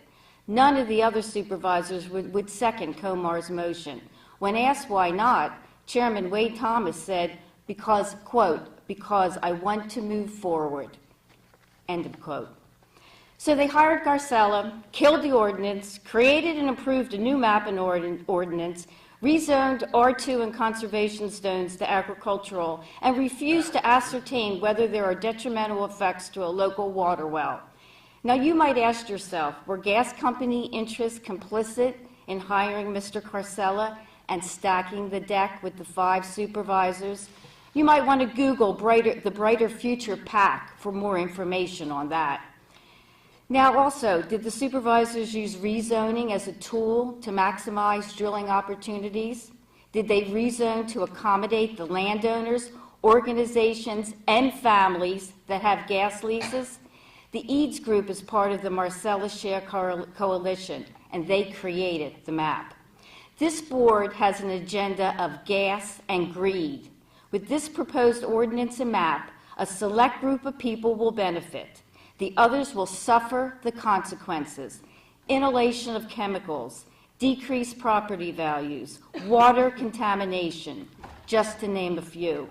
None of the other supervisors would second Komar's motion. When asked why not, Chairman Wade Thomas said, because, quote, because I want to move forward, end of quote. So they hired Carcello, killed the ordinance, created and approved a new map and ordinance, rezoned R2 and conservation zones to agricultural, and refused to ascertain whether there are detrimental effects to a local water well. Now you might ask yourself, were gas company interests complicit in hiring Mr. Carcello and stacking the deck with the 5 supervisors? You might want to Google the Brighter Future PAC for more information on that. Now also, did the supervisors use rezoning as a tool to maximize drilling opportunities? Did they rezone to accommodate the landowners, organizations, and families that have gas leases? The EADS group is part of the Marcellus Shale Coalition, and they created the map. This board has an agenda of gas and greed. With this proposed ordinance and map, a select group of people will benefit. The others will suffer the consequences. Inhalation of chemicals, decreased property values, water contamination, just to name a few.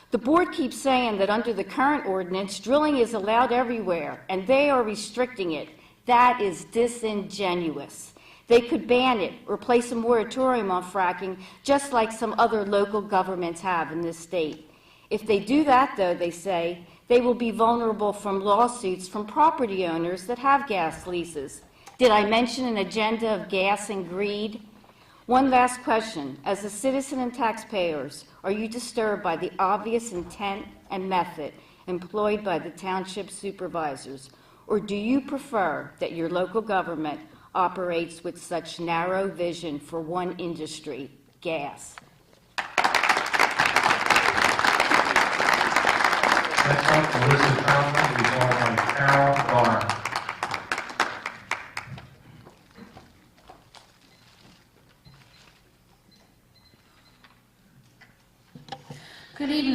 The board keeps saying that under the current ordinance, drilling is allowed everywhere, and they are restricting it. That is disingenuous. They could ban it or place a moratorium on fracking, just like some other local governments have in this state. If they do that, though, they say, they will be vulnerable from lawsuits from property owners that have gas leases. Did I mention an agenda of gas and greed? One last question. As a citizen and taxpayers, are you disturbed by the obvious intent and method employed by the township supervisors? Or do you prefer that your local government operates with such narrow vision for one industry, gas? Next up, Melissa Conlon, who's on Carol Barr.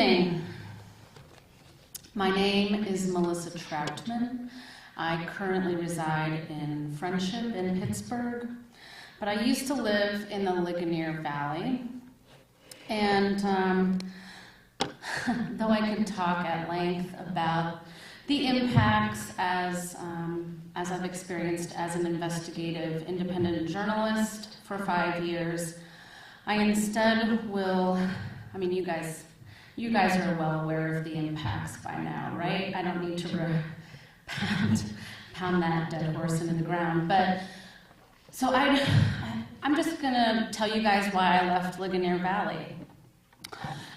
evening. My name is Melissa Troutman. I currently reside in Friendship in Pittsburgh, but I used to live in the Ligonier Valley. And though I can talk at length about the impacts as I've experienced as an investigative independent journalist for 5 years, I instead will, I mean, you guys are well aware of the impacts by now, right? I don't need to pound that dead horse into the ground. But so I'm just gonna tell you guys why I left Ligonier Valley.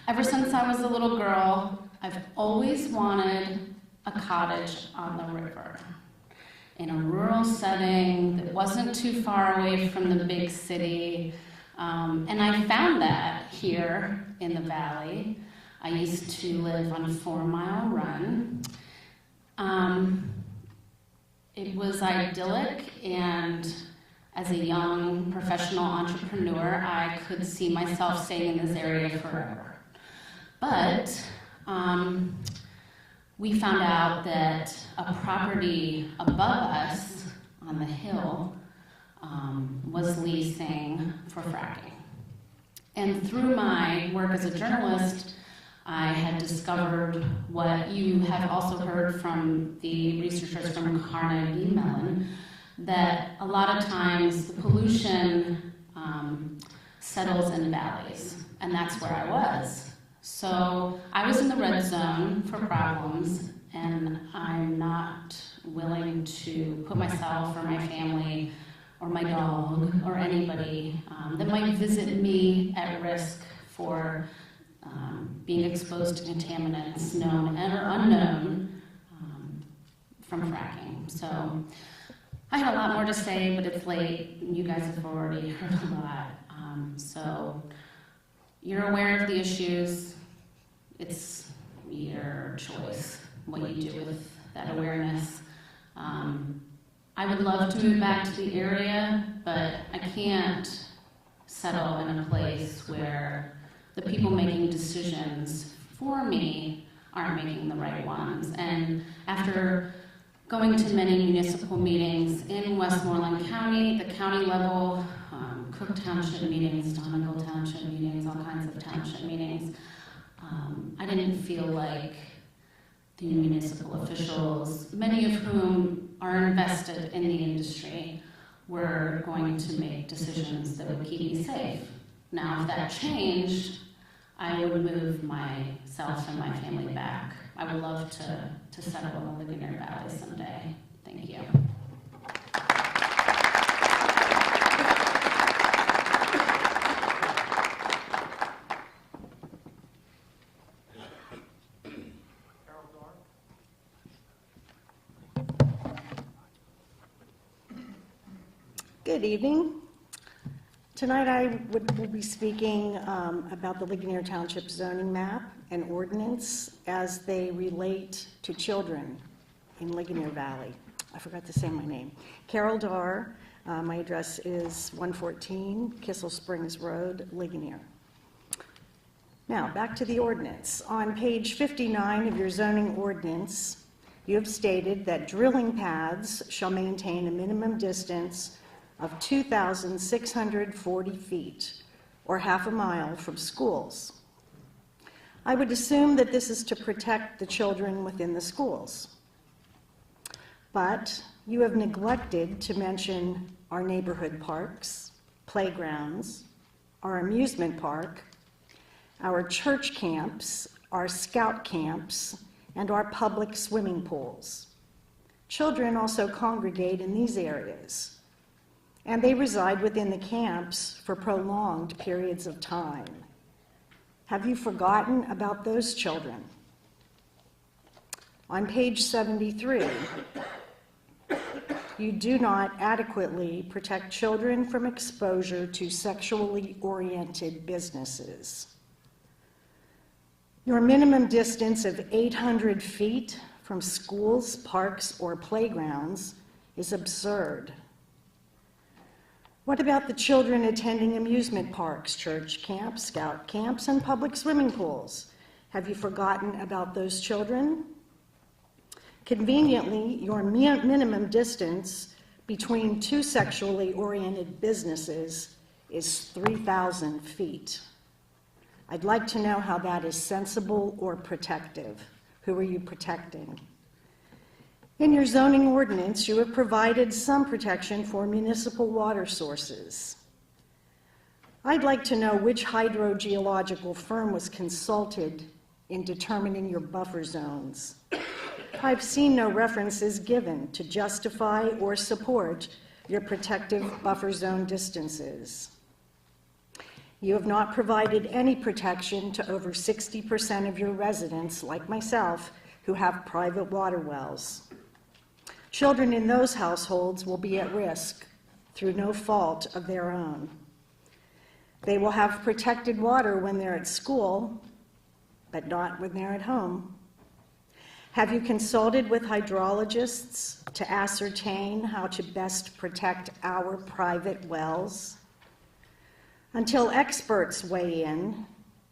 Ever since I was a little girl, I've always wanted a cottage on the river in a rural setting that wasn't too far away from the big city. And I found that here in the valley. I used to live on 4 Mile Run. It was idyllic, and as a young professional entrepreneur, I could see myself staying in this area forever. But we found out that a property above us on the hill was leasing for fracking. And through my work as a journalist, I had discovered what you have also heard from the researchers from Carnegie Mellon, that a lot of times the pollution settles in valleys, and that's where I was. So I was in the red zone for problems, and I'm not willing to put myself or my family or my dog or anybody that might visit me at risk for being exposed to contaminants known and or unknown from fracking. So I had a lot more to say, but it's late, and you guys have already heard a lot. So you're aware of the issues. It's your choice what you do with that awareness. I would love to move back to the area, but I can't settle in a place where the people making decisions for me aren't making the right ones. And after going to many municipal meetings in Westmoreland County, the county level, Cook Township meetings, Donegal Township meetings, all kinds of township meetings, I didn't feel like the municipal officials, many of whom are invested in the industry, were going to make decisions that would keep me safe. Now, if that changed, I would move myself and my family back. I would love to settle in the Ligonier Valley someday. Thank you. Good evening. Tonight I will be speaking about the Ligonier Township zoning map and ordinance as they relate to children in Ligonier Valley. I forgot to say my name. Carol Darr. My address is 114 Kissel Springs Road, Ligonier. Now, back to the ordinance. On page 59 of your zoning ordinance, you have stated that drilling paths shall maintain a minimum distance of 2,640 feet, or half a mile from schools. I would assume that this is to protect the children within the schools. But you have neglected to mention our neighborhood parks, playgrounds, our amusement park, our church camps, our scout camps, and our public swimming pools. Children also congregate in these areas, and they reside within the camps for prolonged periods of time. Have you forgotten about those children? On page 73, you do not adequately protect children from exposure to sexually oriented businesses. Your minimum distance of 800 feet from schools, parks, or playgrounds is absurd. What about the children attending amusement parks, church camps, scout camps, and public swimming pools? Have you forgotten about those children? Conveniently, your minimum distance between two sexually oriented businesses is 3,000 feet. I'd like to know how that is sensible or protective. Who are you protecting? In your zoning ordinance, you have provided some protection for municipal water sources. I'd like to know which hydrogeological firm was consulted in determining your buffer zones. I've seen no references given to justify or support your protective buffer zone distances. You have not provided any protection to over 60% of your residents, like myself, who have private water wells. Children in those households will be at risk through no fault of their own. They will have protected water when they're at school, but not when they're at home. Have you consulted with hydrologists to ascertain how to best protect our private wells? Until experts weigh in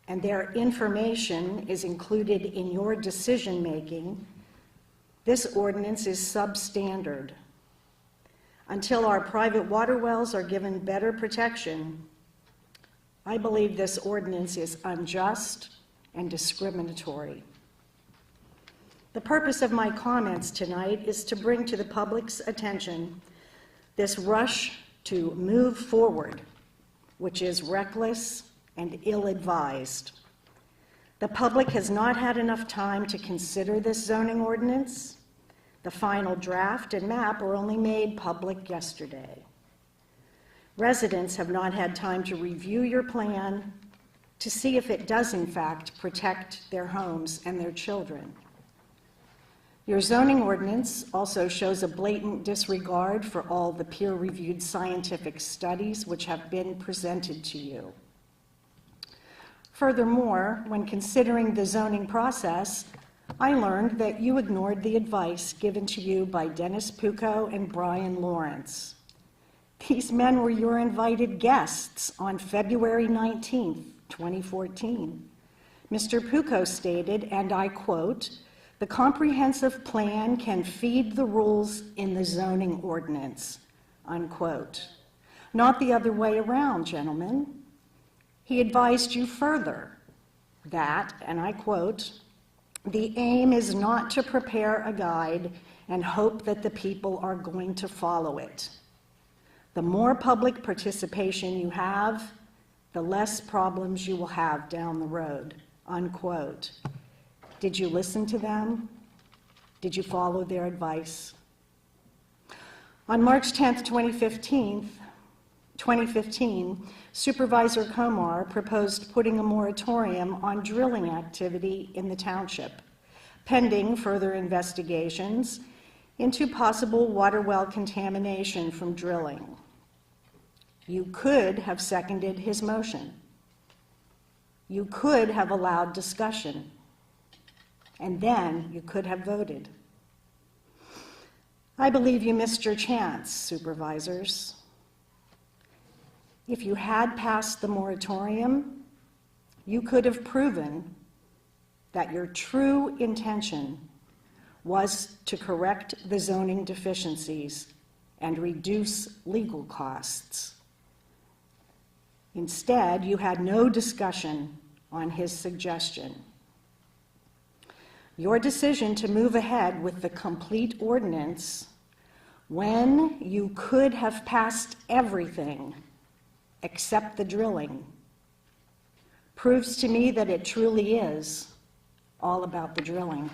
and their information is included in your decision-making, this ordinance is substandard. Until our private water wells are given better protection, I believe this ordinance is unjust and discriminatory. The purpose of my comments tonight is to bring to the public's attention this rush to move forward, which is reckless and ill-advised. The public has not had enough time to consider this zoning ordinance. The final draft and map were only made public yesterday. Residents have not had time to review your plan to see if it does in fact protect their homes and their children. Your zoning ordinance also shows a blatant disregard for all the peer-reviewed scientific studies which have been presented to you. Furthermore, when considering the zoning process, I learned that you ignored the advice given to you by Dennis Pucco and Brian Lawrence. These men were your invited guests on February 19th, 2014. Mr. Pucco stated, and I quote, "The comprehensive plan can feed the rules in the zoning ordinance," unquote. Not the other way around, gentlemen. He advised you further that, and I quote, "The aim is not to prepare a guide and hope that the people are going to follow it. The more public participation you have, the less problems you will have down the road," unquote. Did you listen to them? Did you follow their advice? On March 10th, 2015, Supervisor Komar proposed putting a moratorium on drilling activity in the township, pending further investigations into possible water well contamination from drilling. You could have seconded his motion. You could have allowed discussion. And then you could have voted. I believe you missed your chance, supervisors. If you had passed the moratorium, you could have proven that your true intention was to correct the zoning deficiencies and reduce legal costs. Instead, you had no discussion on his suggestion. Your decision to move ahead with the complete ordinance when you could have passed everything except the drilling proves to me that it truly is all about the drilling.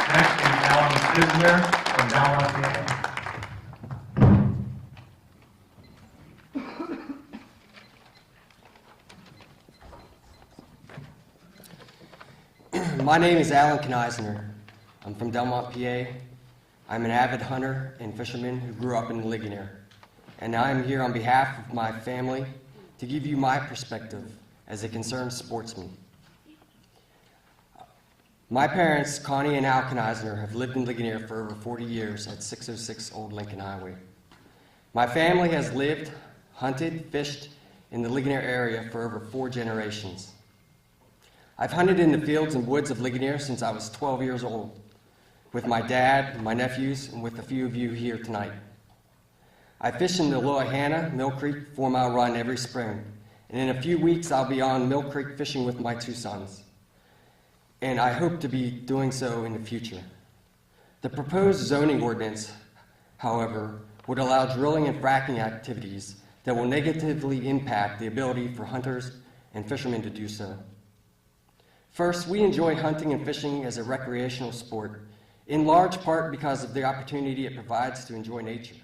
Next is Alan Kisner from Belmont, PA. My name is Alan Kneisner. I'm from Delmont, PA. I'm an avid hunter and fisherman who grew up in Ligonier. And I'm here on behalf of my family to give you my perspective as a concerned sportsman. My parents, Connie and Al Kneisner, have lived in Ligonier for over 40 years at 606 Old Lincoln Highway. My family has lived, hunted, fished, in the Ligonier area for over 4 generations. I've hunted in the fields and woods of Ligonier since I was 12 years old, with my dad, my nephews, and with a few of you here tonight. I fish in the Loyhanna, Mill Creek 4-mile run every spring, and in a few weeks I'll be on Mill Creek fishing with my 2 sons, and I hope to be doing so in the future. The proposed zoning ordinance, however, would allow drilling and fracking activities that will negatively impact the ability for hunters and fishermen to do so. First, we enjoy hunting and fishing as a recreational sport, in large part because of the opportunity it provides to enjoy nature.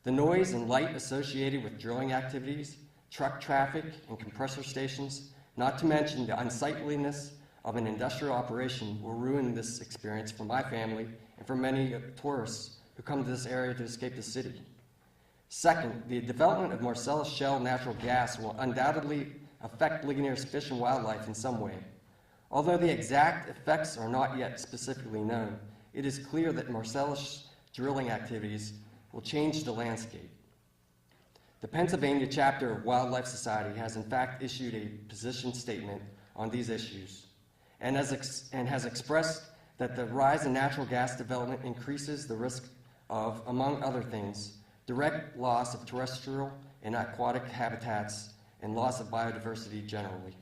The noise and light associated with drilling activities, truck traffic, and compressor stations, not to mention the unsightliness of an industrial operation, will ruin this experience for my family and for many tourists who come to this area to escape the city. Second, the development of Marcellus Shale natural gas will undoubtedly affect Ligonier's fish and wildlife in some way. Although the exact effects are not yet specifically known, it is clear that Marcellus drilling activities will change the landscape. The Pennsylvania chapter of Wildlife Society has in fact issued a position statement on these issues and has expressed that the rise in natural gas development increases the risk of, among other things, direct loss of terrestrial and aquatic habitats and loss of biodiversity generally.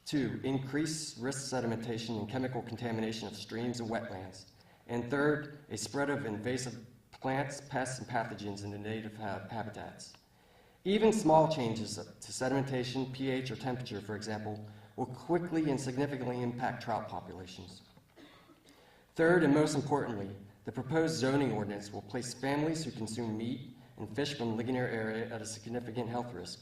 2, increased risk sedimentation and chemical contamination of streams and wetlands. And third, a spread of invasive plants, pests, and pathogens in the native habitats. Even small changes to sedimentation, pH, or temperature, for example, will quickly and significantly impact trout populations. Third, and most importantly, the proposed zoning ordinance will place families who consume meat and fish from the Ligonier area at a significant health risk.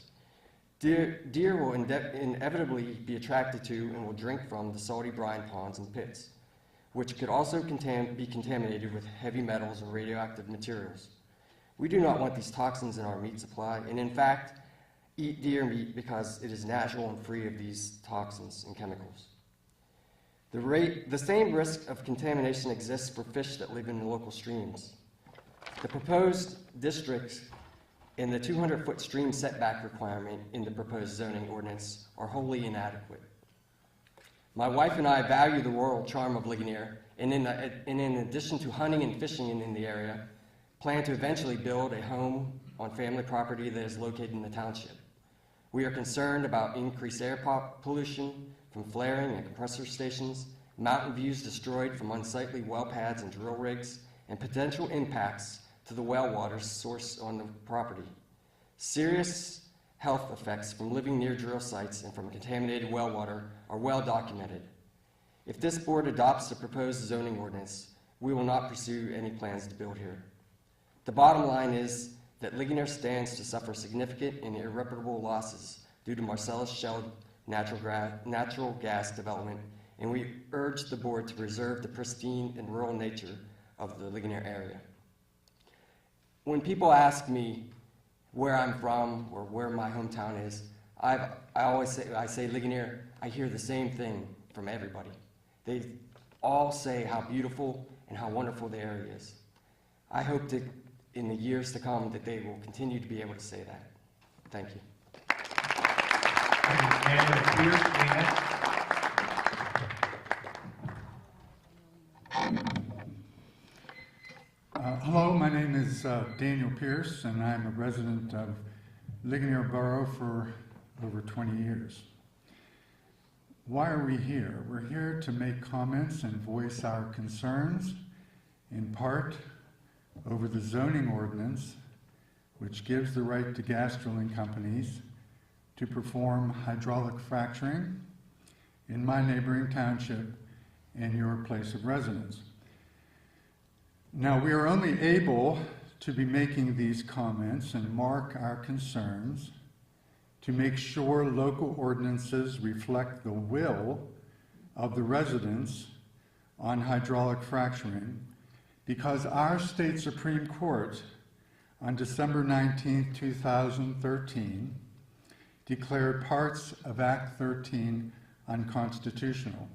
Deer will inevitably be attracted to and will drink from the salty brine ponds and pits, which could also be contaminated with heavy metals and radioactive materials. We do not want these toxins in our meat supply, and in fact, eat deer meat because it is natural and free of these toxins and chemicals. The same risk of contamination exists for fish that live in the local streams. The proposed districts and the 200-foot stream setback requirement in the proposed zoning ordinance are wholly inadequate. My wife and I value the rural charm of Ligonier, and in addition to hunting and fishing in the area, plan to eventually build a home on family property that is located in the township. We are concerned about increased air pollution from flaring and compressor stations, mountain views destroyed from unsightly well pads and drill rigs, and potential impacts to the well water source on the property. Serious health effects from living near drill sites and from contaminated well water are well documented. If this board adopts the proposed zoning ordinance, we will not pursue any plans to build here. The bottom line is that Ligonier stands to suffer significant and irreparable losses due to Marcellus Shale natural gas development, and we urge the board to preserve the pristine and rural nature of the Ligonier area. When people ask me where I'm from or where my hometown is, I say Ligonier. I hear the same thing from everybody. They all say how beautiful and how wonderful the area is. I hope that in the years to come that they will continue to be able to say that. Thank you. Hello, my name is Daniel Pierce, and I'm a resident of Ligonier Borough for over 20 years. Why are we here? We're here to make comments and voice our concerns, in part, over the zoning ordinance, which gives the right to gas drilling companies to perform hydraulic fracturing in my neighboring township and your place of residence. Now, we are only able to be making these comments and mark our concerns to make sure local ordinances reflect the will of the residents on hydraulic fracturing, because our state Supreme Court on December 19, 2013 declared parts of Act 13 unconstitutional.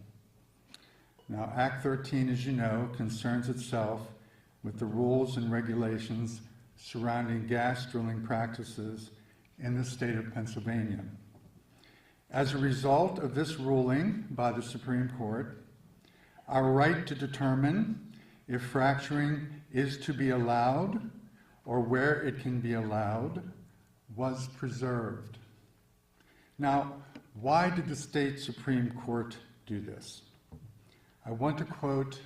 Now, Act 13, as you know, concerns itself with the rules and regulations surrounding gas drilling practices in the state of Pennsylvania. As a result of this ruling by the Supreme Court, our right to determine if fracturing is to be allowed or where it can be allowed was preserved. Now, why did the state Supreme Court do this? I want to quote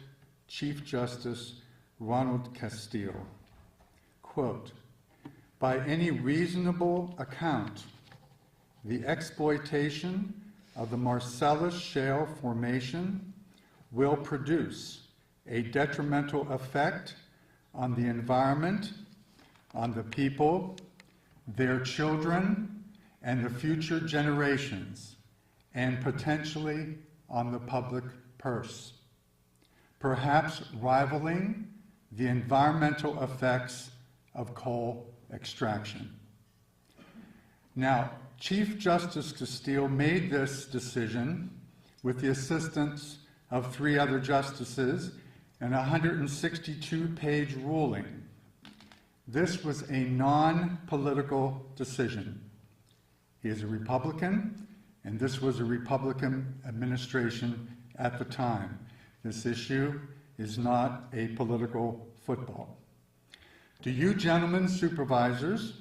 Chief Justice Ronald Castile. Quote, "By any reasonable account, the exploitation of the Marcellus Shale formation will produce a detrimental effect on the environment, on the people, their children, and the future generations, and potentially on the public purse, perhaps rivaling the environmental effects of coal extraction." Now, Chief Justice Castile made this decision with the assistance of 3 other justices in a 162-page ruling. This was a non-political decision. He is a Republican, and this was a Republican administration at the time. This issue is not a political football. Do you gentlemen supervisors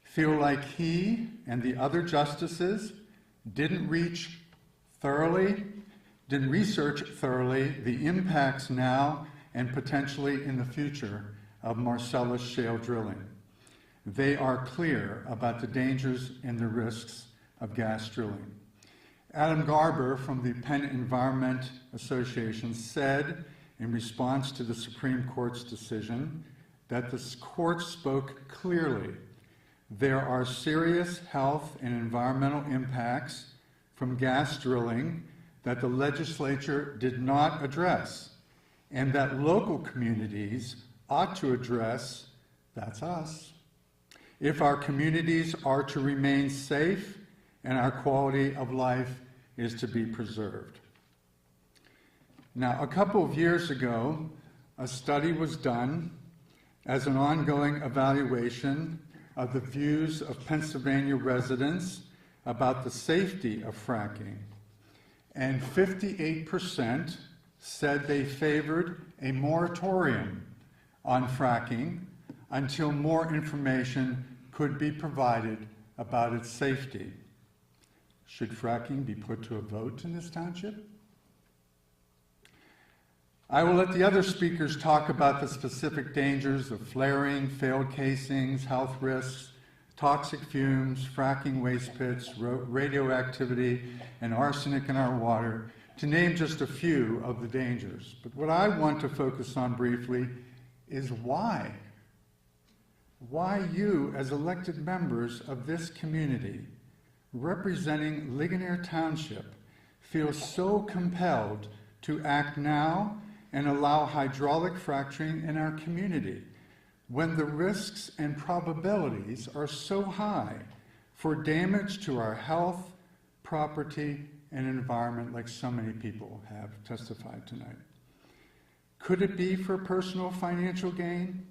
feel like he and the other justices didn't research thoroughly the impacts now and potentially in the future of Marcellus shale drilling? They are clear about the dangers and the risks of gas drilling. Adam Garber from the Penn Environment Association said in response to the Supreme Court's decision that the court spoke clearly. There are serious health and environmental impacts from gas drilling that the legislature did not address, and that local communities ought to address, that's us, if our communities are to remain safe and our quality of life is to be preserved. Now, a couple of years ago, a study was done as an ongoing evaluation of the views of Pennsylvania residents about the safety of fracking, and 58% said they favored a moratorium on fracking until more information could be provided about its safety. Should fracking be put to a vote in this township? I will let the other speakers talk about the specific dangers of flaring, failed casings, health risks, toxic fumes, fracking waste pits, radioactivity, and arsenic in our water, to name just a few of the dangers. But what I want to focus on briefly is why. Why you, as elected members of this community, representing Ligonier Township, feel so compelled to act now and allow hydraulic fracturing in our community, when the risks and probabilities are so high for damage to our health, property, and environment, like so many people have testified tonight. Could it be for personal financial gain?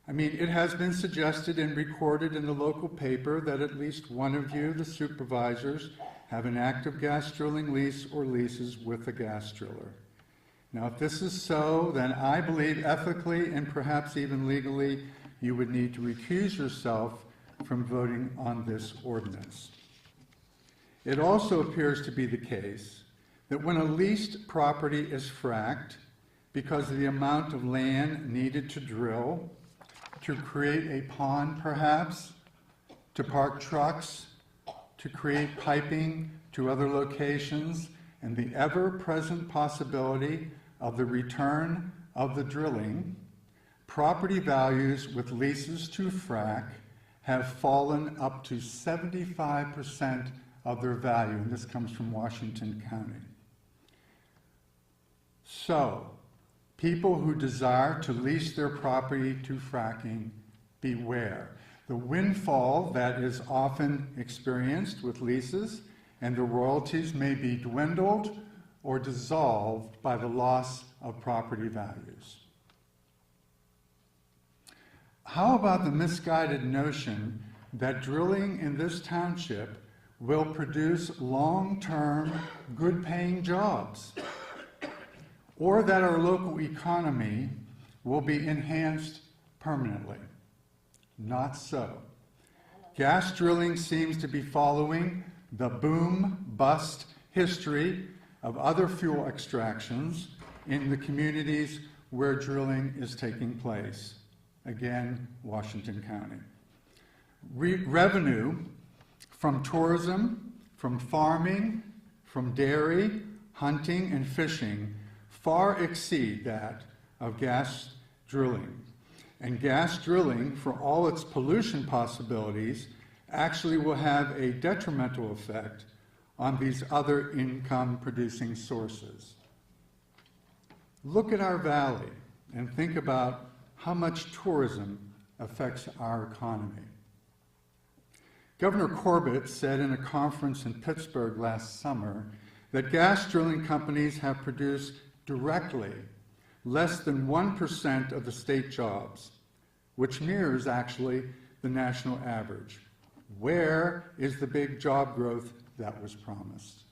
I mean, it has been suggested and recorded in the local paper that at least one of you, the supervisors, have an active gas drilling lease or leases with a gas driller. Now, if this is so, then I believe ethically and perhaps even legally, you would need to recuse yourself from voting on this ordinance. It also appears to be the case that when a leased property is fracked, because of the amount of land needed to drill, to create a pond perhaps, to park trucks, to create piping to other locations, and the ever-present possibility of the return of the drilling, property values with leases to frack have fallen up to 75% of their value, and this comes from Washington County. So, people who desire to lease their property to fracking, beware. The windfall that is often experienced with leases and the royalties may be dwindled or dissolved by the loss of property values. How about the misguided notion that drilling in this township will produce long-term, good-paying jobs, or that our local economy will be enhanced permanently. Not so. Gas drilling seems to be following the boom-bust history of other fuel extractions in the communities where drilling is taking place. Again, Washington County. Revenue from tourism, from farming, from dairy, hunting, and fishing far exceed that of gas drilling. And gas drilling, for all its pollution possibilities, actually will have a detrimental effect on these other income-producing sources. Look at our valley and think about how much tourism affects our economy. Governor Corbett said in a conference in Pittsburgh last summer that gas drilling companies have produced directly less than 1% of the state jobs, which mirrors actually the national average. Where is the big job growth that was promised?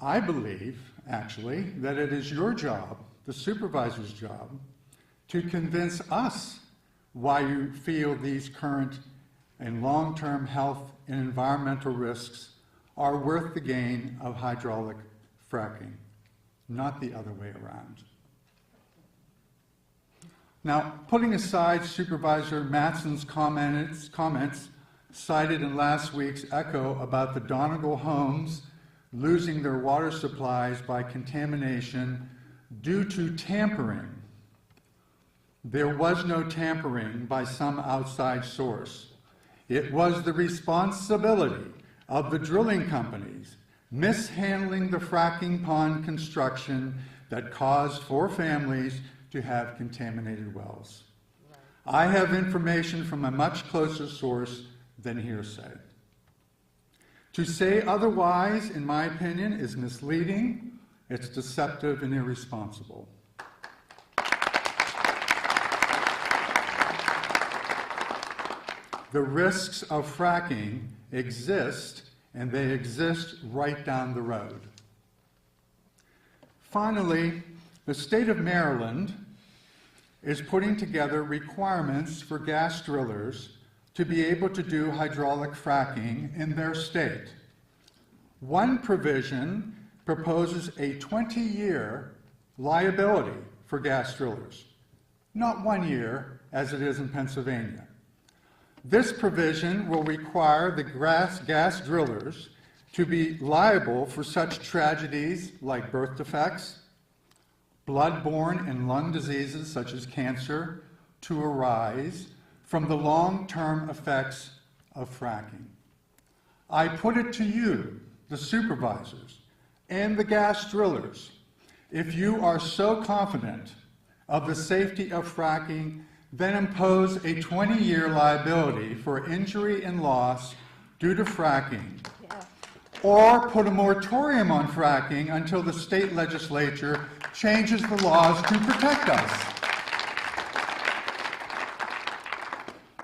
I believe, actually, that it is your job, the supervisor's job, to convince us why you feel these current and long-term health and environmental risks are worth the gain of hydraulic fracking, not the other way around. Now, putting aside Supervisor Matson's comments cited in last week's echo about the Donegal homes losing their water supplies by contamination due to tampering, there was no tampering by some outside source. It was the responsibility of the drilling companies mishandling the fracking pond construction that caused 4 families to have contaminated wells. I have information from a much closer source than hearsay. To say otherwise, in my opinion, is misleading, it's deceptive and irresponsible. The risks of fracking exist, and they exist right down the road. Finally, the state of Maryland is putting together requirements for gas drillers to be able to do hydraulic fracking in their state. One provision proposes a 20-year liability for gas drillers, not 1 year as it is in Pennsylvania. This provision will require the gas drillers to be liable for such tragedies like birth defects, blood-borne and lung diseases such as cancer to arise from the long-term effects of fracking. I put it to you, the supervisors and the gas drillers, if you are so confident of the safety of fracking, then impose a 20-year liability for injury and loss due to fracking, or put a moratorium on fracking until the state legislature changes the laws to protect us.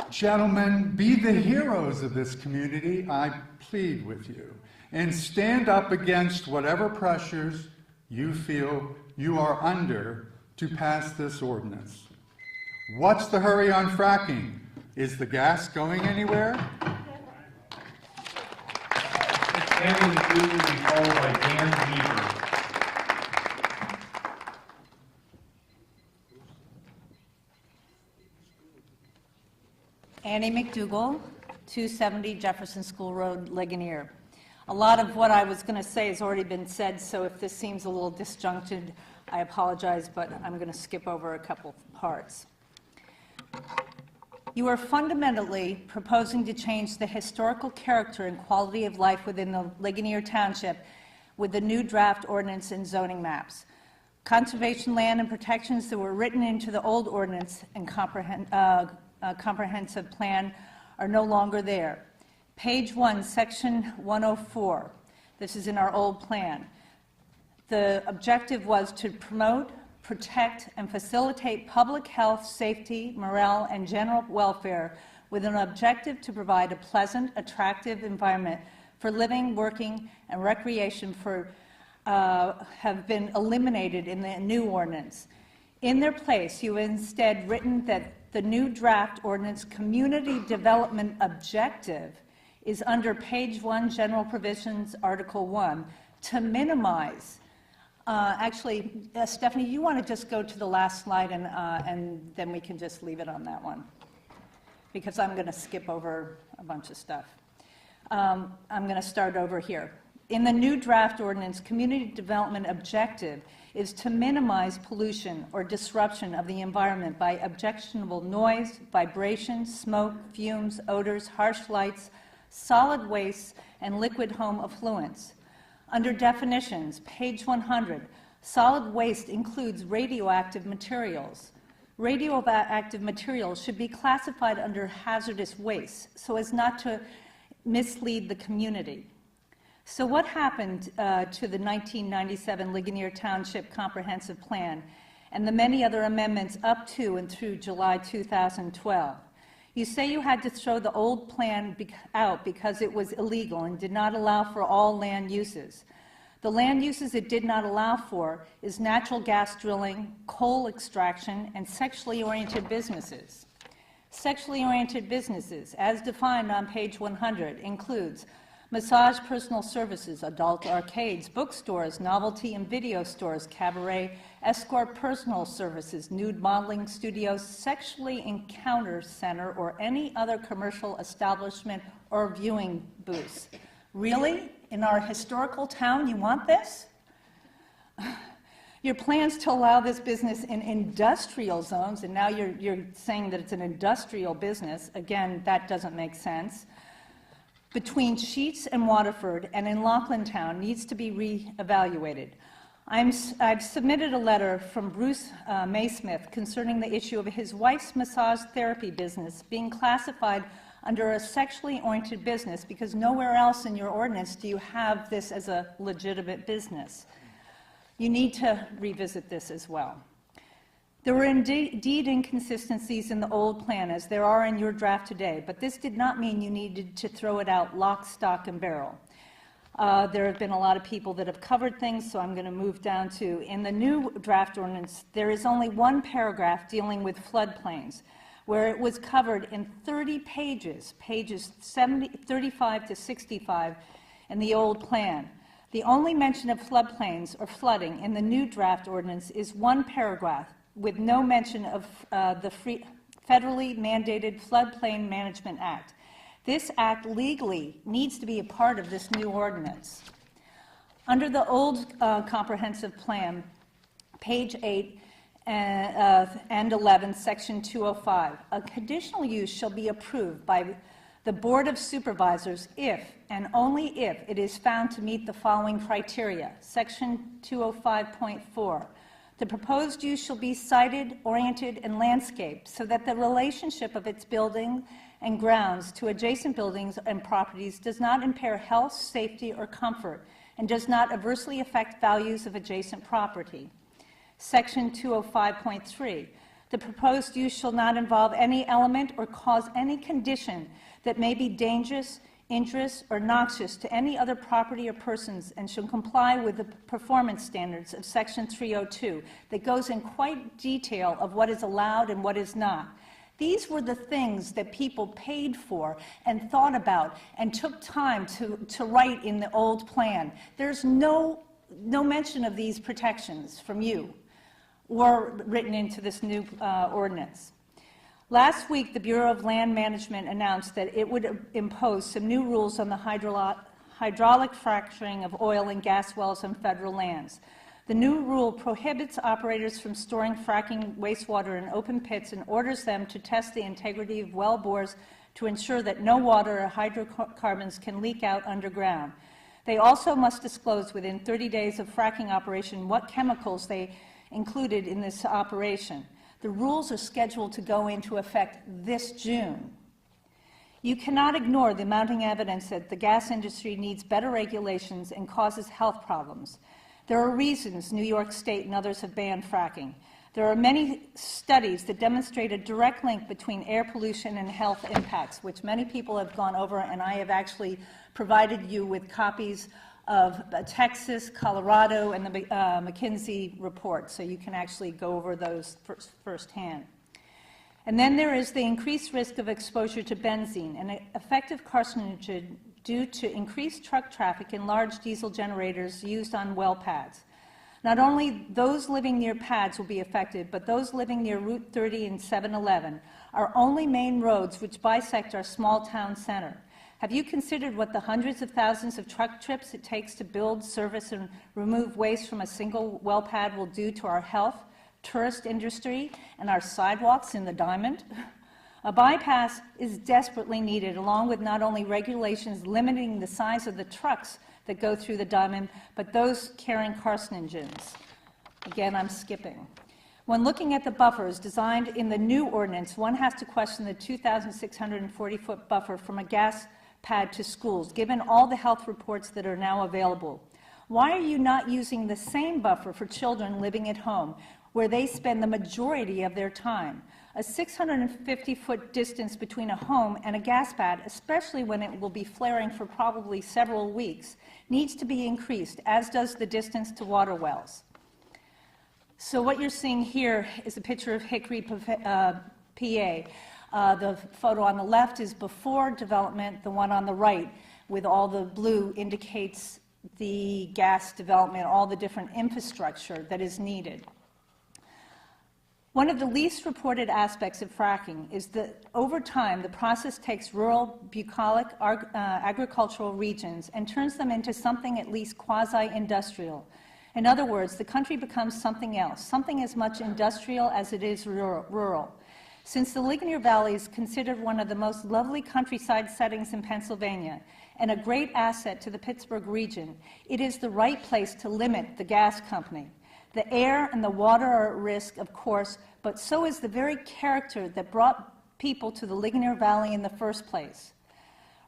Gentlemen, be the heroes of this community, I plead with you, and stand up against whatever pressures you feel you are under to pass this ordinance. What's the hurry on fracking? Is the gas going anywhere? Andy McDougal will be followed by Dan Weaver. Annie McDougal, 270 Jefferson School Road, Ligonier. A lot of what I was going to say has already been said, so if this seems a little disjuncted, I apologize, but I'm going to skip over a couple parts. You are fundamentally proposing to change the historical character and quality of life within the Ligonier Township with the new draft ordinance and zoning maps. Conservation land and protections that were written into the old ordinance and comprehensive plan are no longer there. Page 1, section 104. This is in our old plan. The objective was to promote, protect, and facilitate public health, safety, morale, and general welfare with an objective to provide a pleasant, attractive environment for living, working, and recreation have been eliminated in the new ordinance. In their place, you have instead written that the new draft ordinance community development objective is under page 1, General Provisions, Article 1, to minimize. Stephanie, you want to just go to the last slide and then we can just leave it on that one, because I'm going to skip over a bunch of stuff. I'm going to start over here. In the new draft ordinance, community development objective is to minimize pollution or disruption of the environment by objectionable noise, vibration, smoke, fumes, odors, harsh lights, solid wastes, and liquid home effluents. Under definitions, page 100, solid waste includes radioactive materials. Radioactive materials should be classified under hazardous waste so as not to mislead the community. So what happened to the 1997 Ligonier Township Comprehensive Plan and the many other amendments up to and through July 2012? You say you had to throw the old plan out because it was illegal and did not allow for all land uses. The land uses it did not allow for is natural gas drilling, coal extraction, and sexually oriented businesses. Sexually oriented businesses, as defined on page 100, includes massage personal services, adult arcades, bookstores, novelty and video stores, cabaret, escort personal services, nude modeling studios, sexually encounter center, or any other commercial establishment or viewing booths. Really? In our historical town, you want this? Your plans to allow this business in industrial zones, and now you're saying that it's an industrial business. Again, that doesn't make sense. Between Sheets and Waterford and in Laughlin Town needs to be re-evaluated. I've submitted a letter from Bruce Maysmith concerning the issue of his wife's massage therapy business being classified under a sexually oriented business because nowhere else in your ordinance do you have this as a legitimate business. You need to revisit this as well. There were indeed inconsistencies in the old plan, as there are in your draft today, but this did not mean you needed to throw it out lock, stock, and barrel. There have been a lot of people that have covered things, so I'm going to move down to, in the new draft ordinance, there is only one paragraph dealing with floodplains, where it was covered in 30 pages, pages 35 to 65 in the old plan. The only mention of floodplains or flooding in the new draft ordinance is one paragraph, with no mention of the federally mandated Floodplain Management Act. This act legally needs to be a part of this new ordinance. Under the old comprehensive plan, page 8 and 11, section 205, a conditional use shall be approved by the Board of Supervisors if and only if it is found to meet the following criteria. Section 205.4. The proposed use shall be sited, oriented, and landscaped so that the relationship of its building and grounds to adjacent buildings and properties does not impair health, safety, or comfort, and does not adversely affect values of adjacent property. Section 205.3. The proposed use shall not involve any element or cause any condition that may be dangerous, injurious, or noxious to any other property or persons, and shall comply with the performance standards of Section 302 that goes in quite detail of what is allowed and what is not. These were the things that people paid for and thought about and took time to write in the old plan. There's no mention of these protections from you or written into this new ordinance. Last week, the Bureau of Land Management announced that it would impose some new rules on the hydraulic fracturing of oil and gas wells on federal lands. The new rule prohibits operators from storing fracking wastewater in open pits and orders them to test the integrity of well bores to ensure that no water or hydrocarbons can leak out underground. They also must disclose within 30 days of fracking operation what chemicals they included in this operation. The rules are scheduled to go into effect this June. You cannot ignore the mounting evidence that the gas industry needs better regulations and causes health problems. There are reasons New York State and others have banned fracking. There are many studies that demonstrate a direct link between air pollution and health impacts, which many people have gone over, and I have actually provided you with copies of Texas, Colorado, and the McKinsey report, so you can actually go over those firsthand. And then there is the increased risk of exposure to benzene, an effective carcinogen due to increased truck traffic and large diesel generators used on well pads. Not only those living near pads will be affected, but those living near Route 30 and 711, our only main roads which bisect our small town center. Have you considered what the hundreds of thousands of truck trips it takes to build, service, and remove waste from a single well pad will do to our health, tourist industry, and our sidewalks in the Diamond? A bypass is desperately needed, along with not only regulations limiting the size of the trucks that go through the Diamond, but those carrying carcinogens. Again, I'm skipping. When looking at the buffers designed in the new ordinance, one has to question the 2,640-foot buffer from a gas pad to schools, given all the health reports that are now available. Why are you not using the same buffer for children living at home, where they spend the majority of their time? A 650-foot distance between a home and a gas pad, especially when it will be flaring for probably several weeks, needs to be increased, as does the distance to water wells. So what you're seeing here is a picture of Hickory, PA. The photo on the left is before development. The one on the right with all the blue indicates the gas development, all the different infrastructure that is needed. One of the least reported aspects of fracking is that over time the process takes rural, bucolic agricultural regions and turns them into something at least quasi-industrial. In other words, the country becomes something else, something as much industrial as it is rural. Since the Ligonier Valley is considered one of the most lovely countryside settings in Pennsylvania and a great asset to the Pittsburgh region, it is the right place to limit the gas company. The air and the water are at risk, of course, but so is the very character that brought people to the Ligonier Valley in the first place.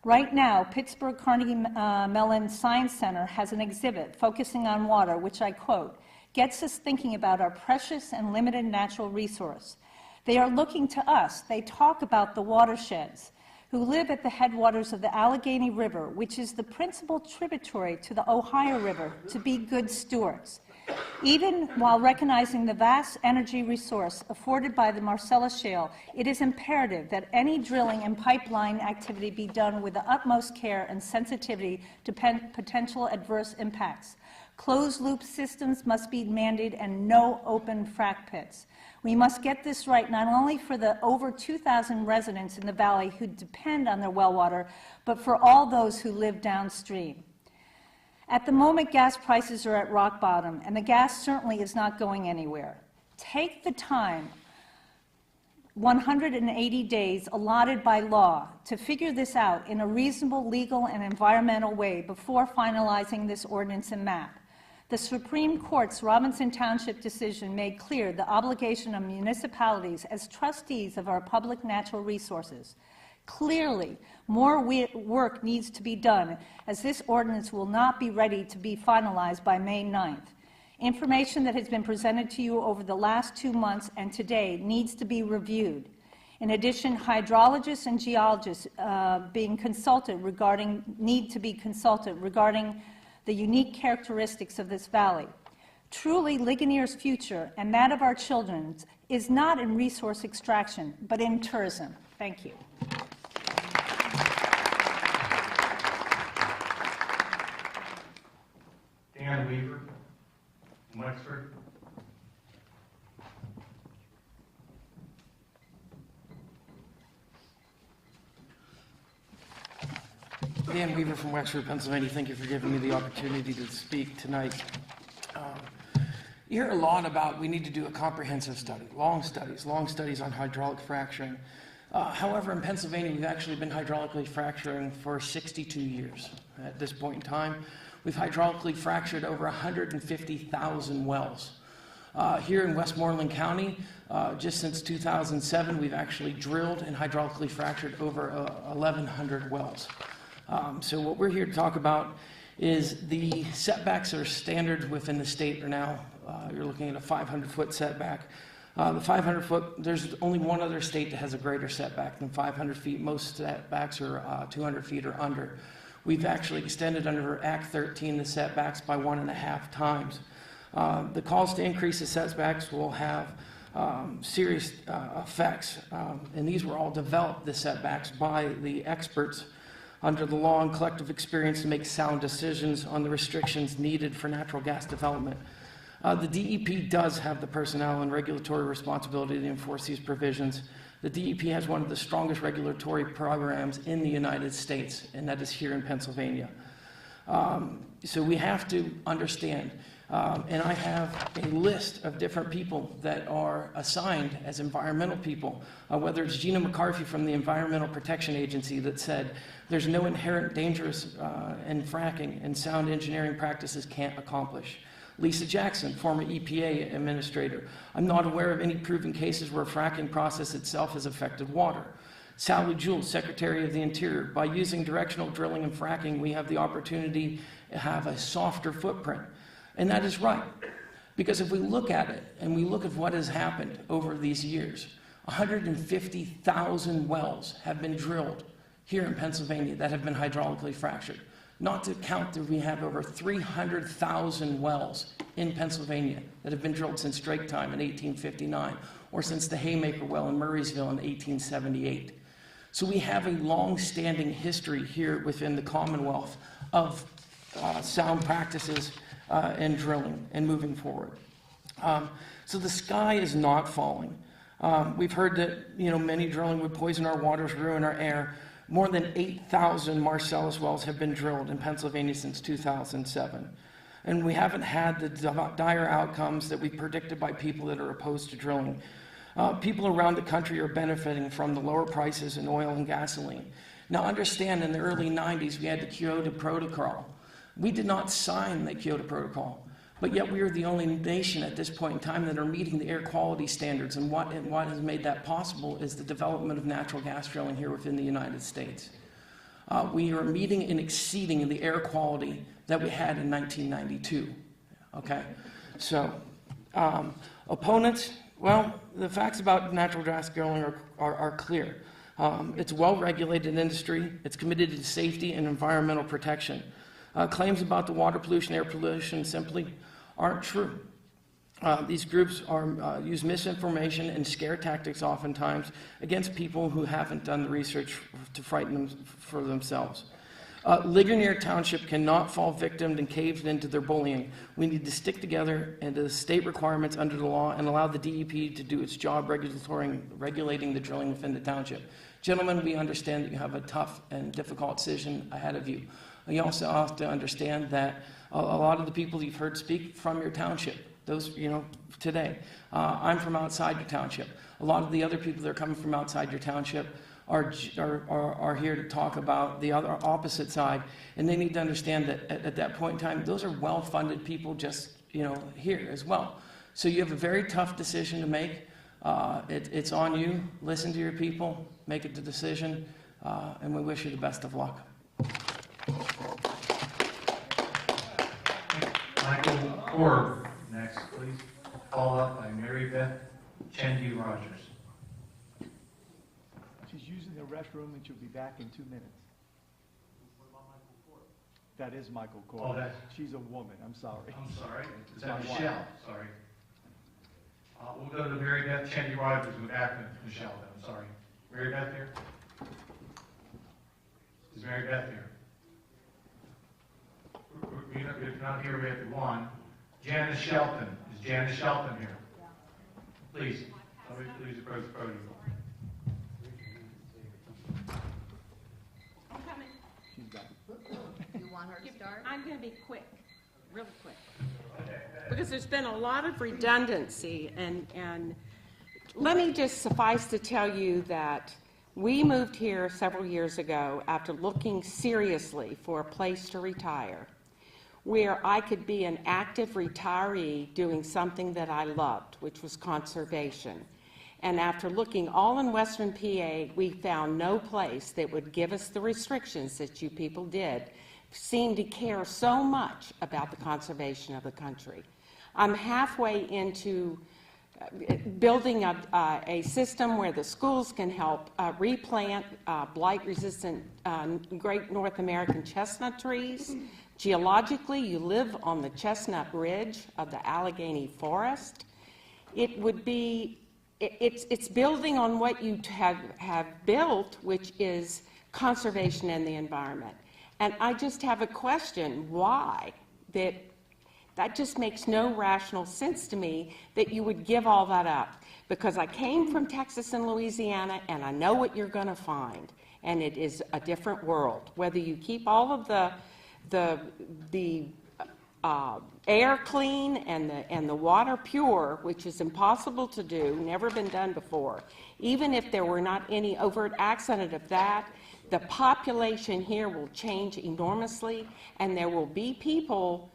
Right now, Pittsburgh Carnegie Mellon Science Center has an exhibit focusing on water, which I quote, gets us thinking about our precious and limited natural resource. They are looking to us. They talk about the watersheds, who live at the headwaters of the Allegheny River, which is the principal tributary to the Ohio River, to be good stewards. Even while recognizing the vast energy resource afforded by the Marcellus Shale, it is imperative that any drilling and pipeline activity be done with the utmost care and sensitivity to potential adverse impacts. Closed-loop systems must be mandated and no open frac pits. We must get this right not only for the over 2,000 residents in the valley who depend on their well water, but for all those who live downstream. At the moment, gas prices are at rock bottom, and the gas certainly is not going anywhere. Take the time, 180 days allotted by law, to figure this out in a reasonable legal and environmental way before finalizing this ordinance and map. The Supreme Court's Robinson Township decision made clear the obligation of municipalities as trustees of our public natural resources. Clearly, more work needs to be done, as this ordinance will not be ready to be finalized by May 9th. Information that has been presented to you over the last 2 months and today needs to be reviewed. In addition, hydrologists and geologists need to be consulted regarding the unique characteristics of this valley. Truly, Ligonier's future and that of our children is not in resource extraction, but in tourism. Thank you. Dan Weaver from Wexford. Dan Weaver from Wexford, Pennsylvania. Thank you for giving me the opportunity to speak tonight. You hear a lot about we need to do a comprehensive study, long studies on hydraulic fracturing. However, in Pennsylvania, we've actually been hydraulically fracturing for 62 years. At this point in time, we've hydraulically fractured over 150,000 wells. Here in Westmoreland County, just since 2007, we've actually drilled and hydraulically fractured over 1,100 wells. So what we're here to talk about is the setbacks that are standard within the state are now, you're looking at a 500-foot setback. The 500-foot, there's only one other state that has a greater setback than 500 feet. Most setbacks are 200 feet or under. We've actually extended under Act 13 the setbacks by 1.5 times. The calls to increase the setbacks will have serious effects, and these were all developed, the setbacks, by the experts under the law and collective experience to make sound decisions on the restrictions needed for natural gas development. The DEP does have the personnel and regulatory responsibility to enforce these provisions. The DEP has one of the strongest regulatory programs in the United States, and that is here in Pennsylvania. So we have to understand, and I have a list of different people that are assigned as environmental people, whether it's Gina McCarthy from the Environmental Protection Agency that said there's no inherent dangers in fracking and sound engineering practices can't accomplish. Lisa Jackson, former EPA administrator. I'm not aware of any proven cases where a fracking process itself has affected water. Sally Jewell, Secretary of the Interior. By using directional drilling and fracking, we have the opportunity to have a softer footprint. And that is right. Because if we look at it, and we look at what has happened over these years, 150,000 wells have been drilled here in Pennsylvania that have been hydraulically fractured. Not to count that we have over 300,000 wells in Pennsylvania that have been drilled since Drake time in 1859, or since the Haymaker well in Murraysville in 1878. So we have a long-standing history here within the Commonwealth of sound practices and drilling and moving forward. So the sky is not falling. We've heard that many drilling would poison our waters, ruin our air. More than 8,000 Marcellus wells have been drilled in Pennsylvania since 2007. And we haven't had the dire outcomes that we predicted by people that are opposed to drilling. People around the country are benefiting from the lower prices in oil and gasoline. Now understand, in the early 90s, we had the Kyoto Protocol. We did not sign the Kyoto Protocol, but yet we are the only nation at this point in time that are meeting the air quality standards, and what has made that possible is the development of natural gas drilling here within the United States. We are meeting and exceeding the air quality that we had in 1992, okay? So, opponents, well, the facts about natural gas drilling are clear. It's a well-regulated industry. It's committed to safety and environmental protection. Claims about the water pollution, air pollution simply aren't true. These groups use misinformation and scare tactics oftentimes against people who haven't done the research to frighten them for themselves. Ligonier Township cannot fall victim and caved into their bullying. We need to stick together and to the state requirements under the law and allow the DEP to do its job regulating the drilling within the township. Gentlemen, we understand that you have a tough and difficult decision ahead of you. You also have to understand that a lot of the people you've heard speak from your township, those, today. I'm from outside your township. A lot of the other people that are coming from outside your township are here to talk about the other opposite side, and they need to understand that at that point in time, those are well-funded people just, here as well. So you have a very tough decision to make. It's on you. Listen to your people, make a decision, and we wish you the best of luck. Michael Korb, next, please. Followed up by Mary Beth Chendi Rogers. She's using the restroom and she'll be back in 2 minutes. That is Michael Korb. Oh, she's a woman. I'm sorry. I'm sorry. Is It's my that wife. Michelle? Sorry. We'll go to Mary Beth Chendi Rogers with Akron. Michelle, then. I'm sorry. Mary Beth here? Is Mary Beth here? If not here, we have one. Janice Shelton. Is Janice Shelton here? Please. Somebody please approach the podium. I'm coming. She's back. You want her to start? I'm going to be quick, really quick. Because there's been a lot of redundancy, and let me just suffice to tell you that we moved here several years ago after looking seriously for a place to retire, where I could be an active retiree doing something that I loved, which was conservation. And after looking all in Western PA, we found no place that would give us the restrictions that you people did seem to care so much about the conservation of the country. I'm halfway into building a system where the schools can help replant blight-resistant great North American chestnut trees. Geologically, you live on the Chestnut Ridge of the Allegheny Forest. It would be, it's building on what you have built, which is conservation in the environment. And I just have a question, why? That just makes no rational sense to me that you would give all that up. Because I came from Texas and Louisiana, and I know what you're going to find. And it is a different world. Whether you keep all of the air clean and the water pure, which is impossible to do, never been done before. Even if there were not any overt accident of that, the population here will change enormously, and there will be people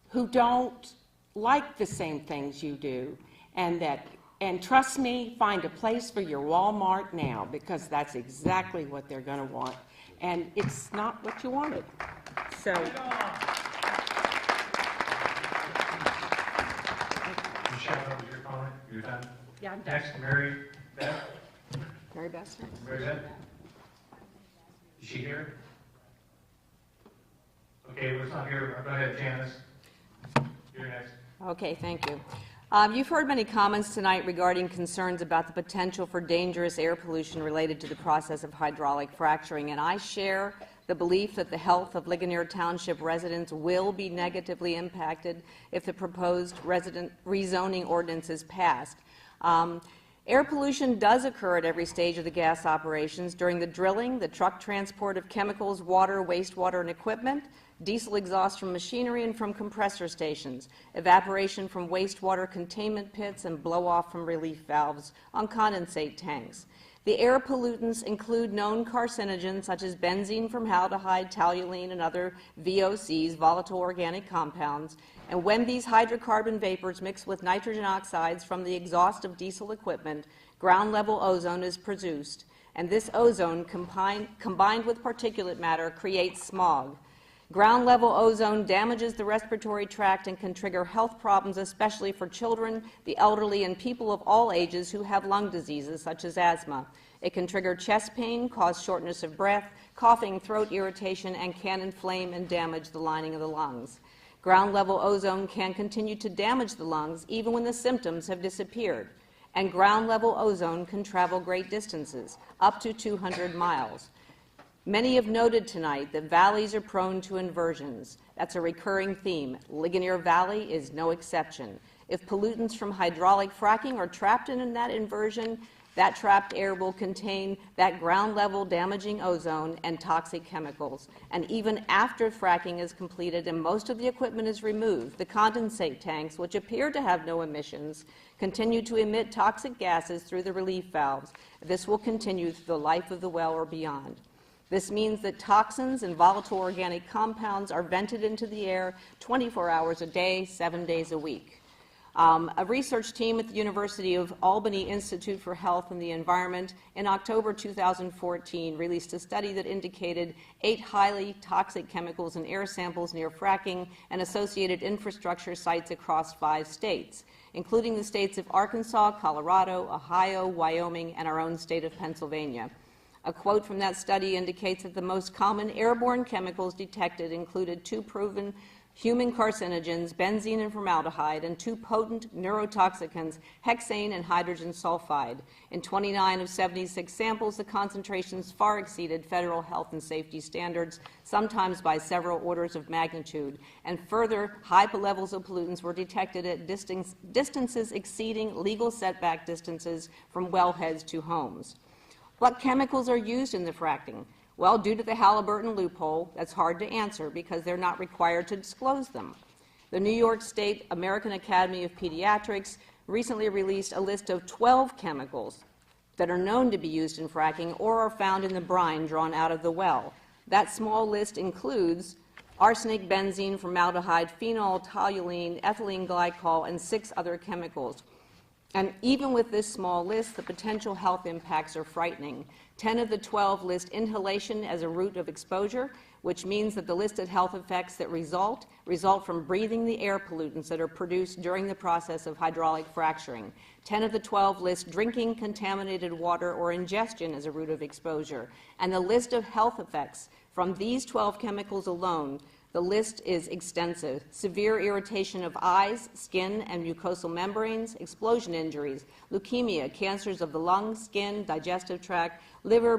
who don't like the same things you do, and trust me, find a place for your Walmart now, because that's exactly what they're going to want, and it's not what you wanted. So. Michelle, that was your comment? You're done? Yeah, I'm done. Next, Mary Beth. Mary Beth? Mary Beth? Is she here? Okay, well, it's not here. Go ahead, Janice. You're next. Okay, thank you. You've heard many comments tonight regarding concerns about the potential for dangerous air pollution related to the process of hydraulic fracturing, and I share the belief that the health of Ligonier Township residents will be negatively impacted if the proposed resident rezoning ordinance is passed. Air pollution does occur at every stage of the gas operations during the drilling, the truck transport of chemicals, water, wastewater, and equipment, diesel exhaust from machinery and from compressor stations, evaporation from wastewater containment pits, and blow-off from relief valves on condensate tanks. The air pollutants include known carcinogens such as benzene, formaldehyde, toluene, and other VOCs, volatile organic compounds, and when these hydrocarbon vapors mix with nitrogen oxides from the exhaust of diesel equipment, ground-level ozone is produced, and this ozone combined with particulate matter creates smog. Ground-level ozone damages the respiratory tract and can trigger health problems, especially for children, the elderly, and people of all ages who have lung diseases such as asthma. It can trigger chest pain, cause shortness of breath, coughing, throat irritation, and can inflame and damage the lining of the lungs. Ground-level ozone can continue to damage the lungs even when the symptoms have disappeared. And ground-level ozone can travel great distances, up to 200 miles. Many have noted tonight that valleys are prone to inversions. That's a recurring theme. Ligonier Valley is no exception. If pollutants from hydraulic fracking are trapped in that inversion, that trapped air will contain that ground-level damaging ozone and toxic chemicals. And even after fracking is completed and most of the equipment is removed, the condensate tanks, which appear to have no emissions, continue to emit toxic gases through the relief valves. This will continue through the life of the well or beyond. This means that toxins and volatile organic compounds are vented into the air 24 hours a day, 7 days a week. A research team at the University of Albany Institute for Health and the Environment in October 2014 released a study that indicated 8 highly toxic chemicals in air samples near fracking and associated infrastructure sites across 5 states, including the states of Arkansas, Colorado, Ohio, Wyoming, and our own state of Pennsylvania. A quote from that study indicates that the most common airborne chemicals detected included 2 proven human carcinogens, benzene and formaldehyde, and 2 potent neurotoxicants, hexane and hydrogen sulfide. In 29 of 76 samples, the concentrations far exceeded federal health and safety standards, sometimes by several orders of magnitude. And further, high levels of pollutants were detected at distances exceeding legal setback distances from wellheads to homes. What chemicals are used in the fracking? Well, due to the Halliburton loophole, that's hard to answer because they're not required to disclose them. The New York State American Academy of Pediatrics recently released a list of 12 chemicals that are known to be used in fracking or are found in the brine drawn out of the well. That small list includes arsenic, benzene, formaldehyde, phenol, toluene, ethylene glycol, and 6 other chemicals. And even with this small list, the potential health impacts are frightening. 10 of the 12 list inhalation as a route of exposure, which means that the listed health effects that result from breathing the air pollutants that are produced during the process of hydraulic fracturing. 10 of the 12 list drinking contaminated water or ingestion as a route of exposure. And the list of health effects from these 12 chemicals alone, the list is extensive. Severe irritation of eyes, skin, and mucosal membranes, explosion injuries, leukemia, cancers of the lung, skin, digestive tract, liver,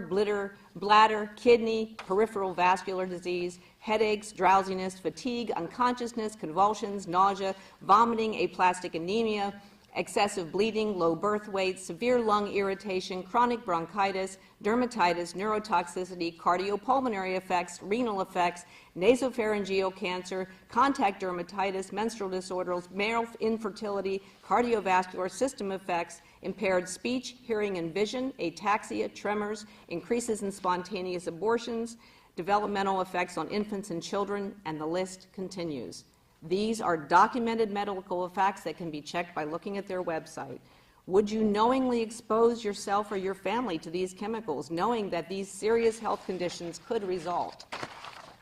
bladder, kidney, peripheral vascular disease, headaches, drowsiness, fatigue, unconsciousness, convulsions, nausea, vomiting, aplastic anemia, excessive bleeding, low birth weight, severe lung irritation, chronic bronchitis, dermatitis, neurotoxicity, cardiopulmonary effects, renal effects, nasopharyngeal cancer, contact dermatitis, menstrual disorders, male infertility, cardiovascular system effects, impaired speech, hearing, and vision, ataxia, tremors, increases in spontaneous abortions, developmental effects on infants and children, and the list continues. These are documented medical facts that can be checked by looking at their website. Would you knowingly expose yourself or your family to these chemicals, knowing that these serious health conditions could result?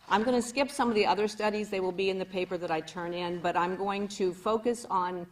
I'm going to skip some of the other studies. They will be in the paper that I turn in, but I'm going to focus on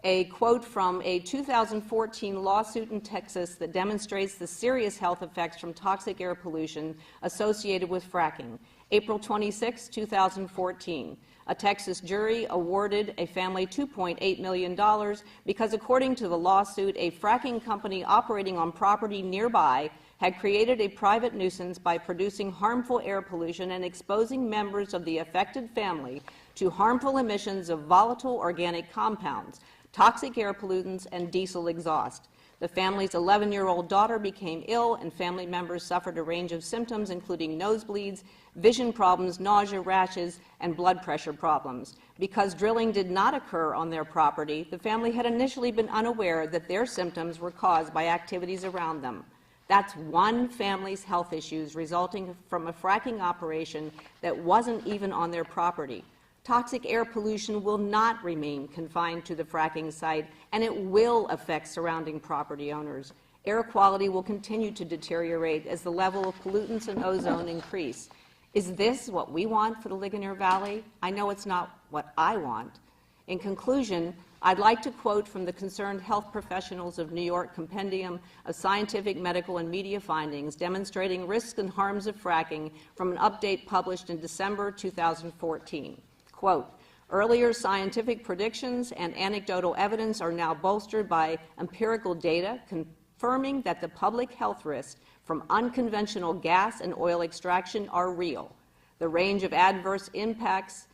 a quote from a 2014 lawsuit in Texas that demonstrates the serious health effects from toxic air pollution associated with fracking. April 26, 2014. A Texas jury awarded a family $2.8 million because, according to the lawsuit, a fracking company operating on property nearby had created a private nuisance by producing harmful air pollution and exposing members of the affected family to harmful emissions of volatile organic compounds, toxic air pollutants, and diesel exhaust. The family's 11-year-old daughter became ill, and family members suffered a range of symptoms, including nosebleeds, vision problems, nausea, rashes, and blood pressure problems. Because drilling did not occur on their property, the family had initially been unaware that their symptoms were caused by activities around them. That's one family's health issues resulting from a fracking operation that wasn't even on their property. Toxic air pollution will not remain confined to the fracking site, and it will affect surrounding property owners. Air quality will continue to deteriorate as the level of pollutants and ozone increase. Is this what we want for the Ligonier Valley? I know it's not what I want. In conclusion, I'd like to quote from the Concerned Health Professionals of New York Compendium of Scientific, Medical, and Media Findings demonstrating risks and harms of fracking from an update published in December 2014. Quote, earlier scientific predictions and anecdotal evidence are now bolstered by empirical data confirming that the public health risks from unconventional gas and oil extraction are real. The range of adverse impacts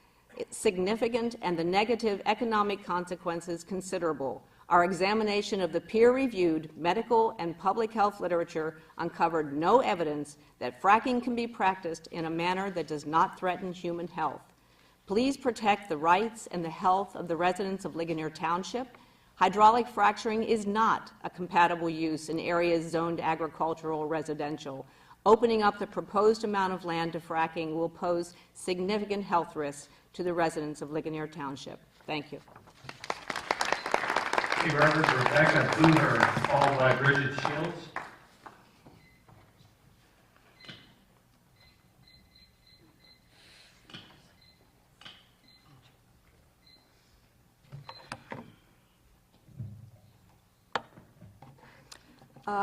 significant and the negative economic consequences considerable. Our examination of the peer-reviewed medical and public health literature uncovered no evidence that fracking can be practiced in a manner that does not threaten human health. Please protect the rights and the health of the residents of Ligonier Township. Hydraulic fracturing is not a compatible use in areas zoned agricultural or residential. Opening up the proposed amount of land to fracking will pose significant health risks to the residents of Ligonier Township. Thank you. Thank you, Reverend Rebecca Booher, followed by Bridget Shields.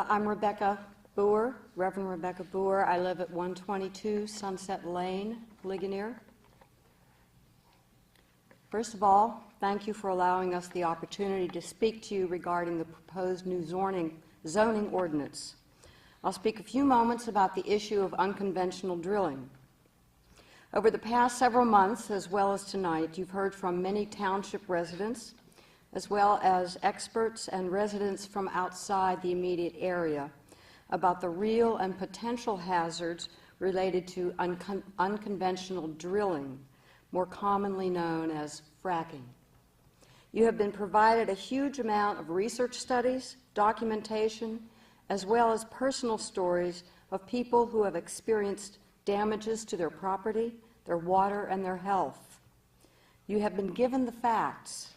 I'm Rebecca Boer, Reverend Rebecca Boer. I live at 122 Sunset Lane, Ligonier. First of all, thank you for allowing us the opportunity to speak to you regarding the proposed new zoning ordinance. I'll speak a few moments about the issue of unconventional drilling. Over the past several months, as well as tonight, you've heard from many township residents, as well as experts and residents from outside the immediate area, about the real and potential hazards related to unconventional drilling, more commonly known as fracking. You have been provided a huge amount of research studies, documentation, as well as personal stories of people who have experienced damages to their property, their water, and their health. You have been given the facts.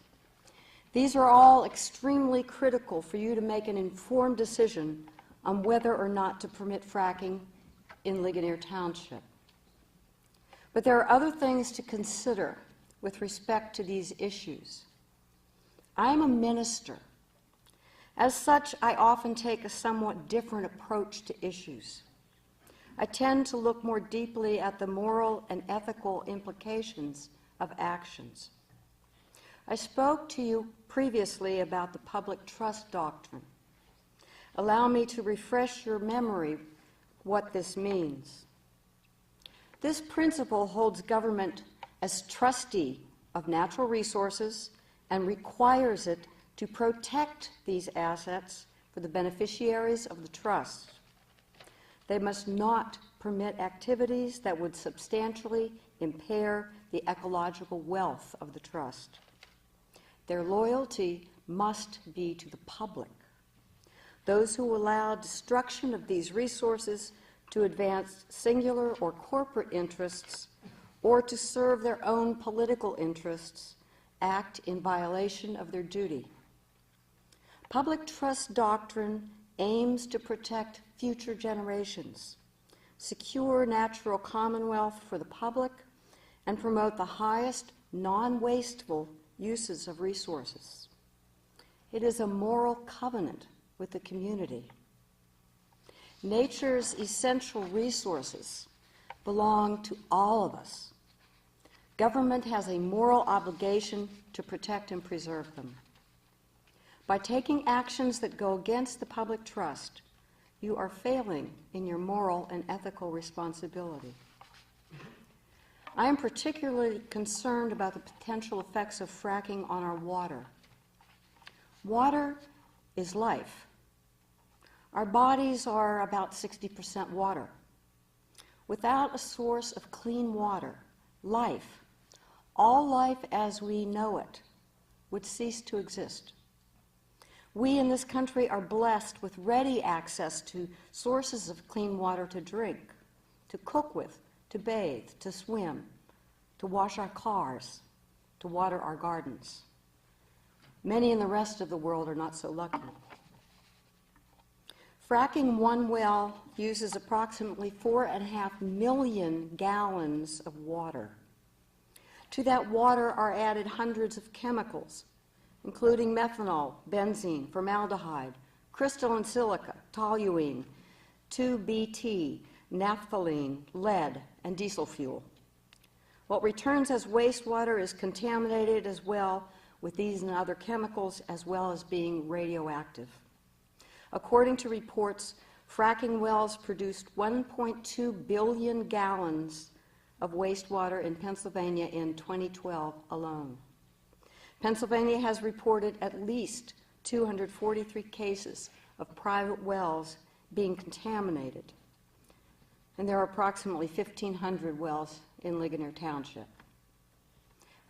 These are all extremely critical for you to make an informed decision on whether or not to permit fracking in Ligonier Township. But there are other things to consider with respect to these issues. I am a minister. As such, I often take a somewhat different approach to issues. I tend to look more deeply at the moral and ethical implications of actions. I spoke to you previously about the public trust doctrine. Allow me to refresh your memory what this means. This principle holds government as trustee of natural resources and requires it to protect these assets for the beneficiaries of the trust. They must not permit activities that would substantially impair the ecological wealth of the trust. Their loyalty must be to the public. Those who allow destruction of these resources to advance singular or corporate interests or to serve their own political interests act in violation of their duty. Public trust doctrine aims to protect future generations, secure natural commonwealth for the public, and promote the highest non-wasteful uses of resources. It is a moral covenant with the community. Nature's essential resources belong to all of us. Government has a moral obligation to protect and preserve them. By taking actions that go against the public trust, you are failing in your moral and ethical responsibility. I am particularly concerned about the potential effects of fracking on our water. Water is life. Our bodies are about 60% water. Without a source of clean water, life, all life as we know it, would cease to exist. We in this country are blessed with ready access to sources of clean water to drink, to cook with, to bathe, to swim, to wash our cars, to water our gardens. Many in the rest of the world are not so lucky. Fracking one well uses approximately 4.5 million gallons of water. To that water are added hundreds of chemicals, including methanol, benzene, formaldehyde, crystalline silica, toluene, 2-BT, naphthalene, lead, and diesel fuel. What returns as wastewater is contaminated as well with these and other chemicals, as well as being radioactive. According to reports, fracking wells produced 1.2 billion gallons of wastewater in Pennsylvania in 2012 alone. Pennsylvania has reported at least 243 cases of private wells being contaminated, and there are approximately 1,500 wells in Ligonier Township.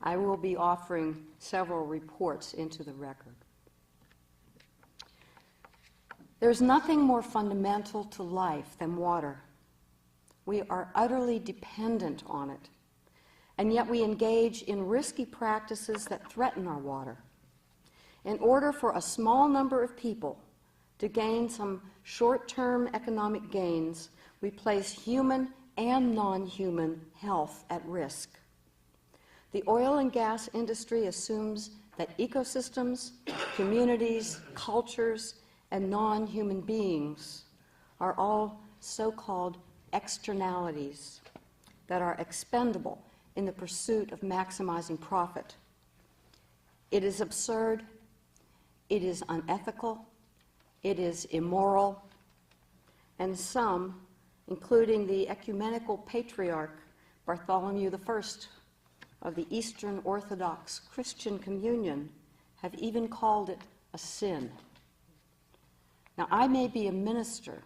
I will be offering several reports into the record. There's nothing more fundamental to life than water. We are utterly dependent on it, and yet we engage in risky practices that threaten our water. In order for a small number of people to gain some short-term economic gains, we place human and non-human health at risk. The oil and gas industry assumes that ecosystems, communities, cultures, and non-human beings are all so-called externalities that are expendable in the pursuit of maximizing profit. It is absurd, it is unethical, it is immoral, and some, including the ecumenical patriarch Bartholomew I of the Eastern Orthodox Christian Communion, have even called it a sin. Now, I may be a minister,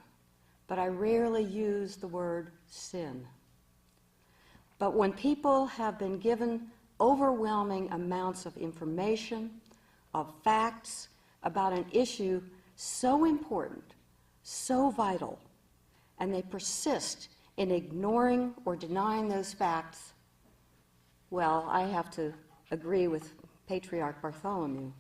but I rarely use the word sin. But when people have been given overwhelming amounts of information, of facts about an issue so important, so vital, and they persist in ignoring or denying those facts, well, I have to agree with Patriarch Bartholomew.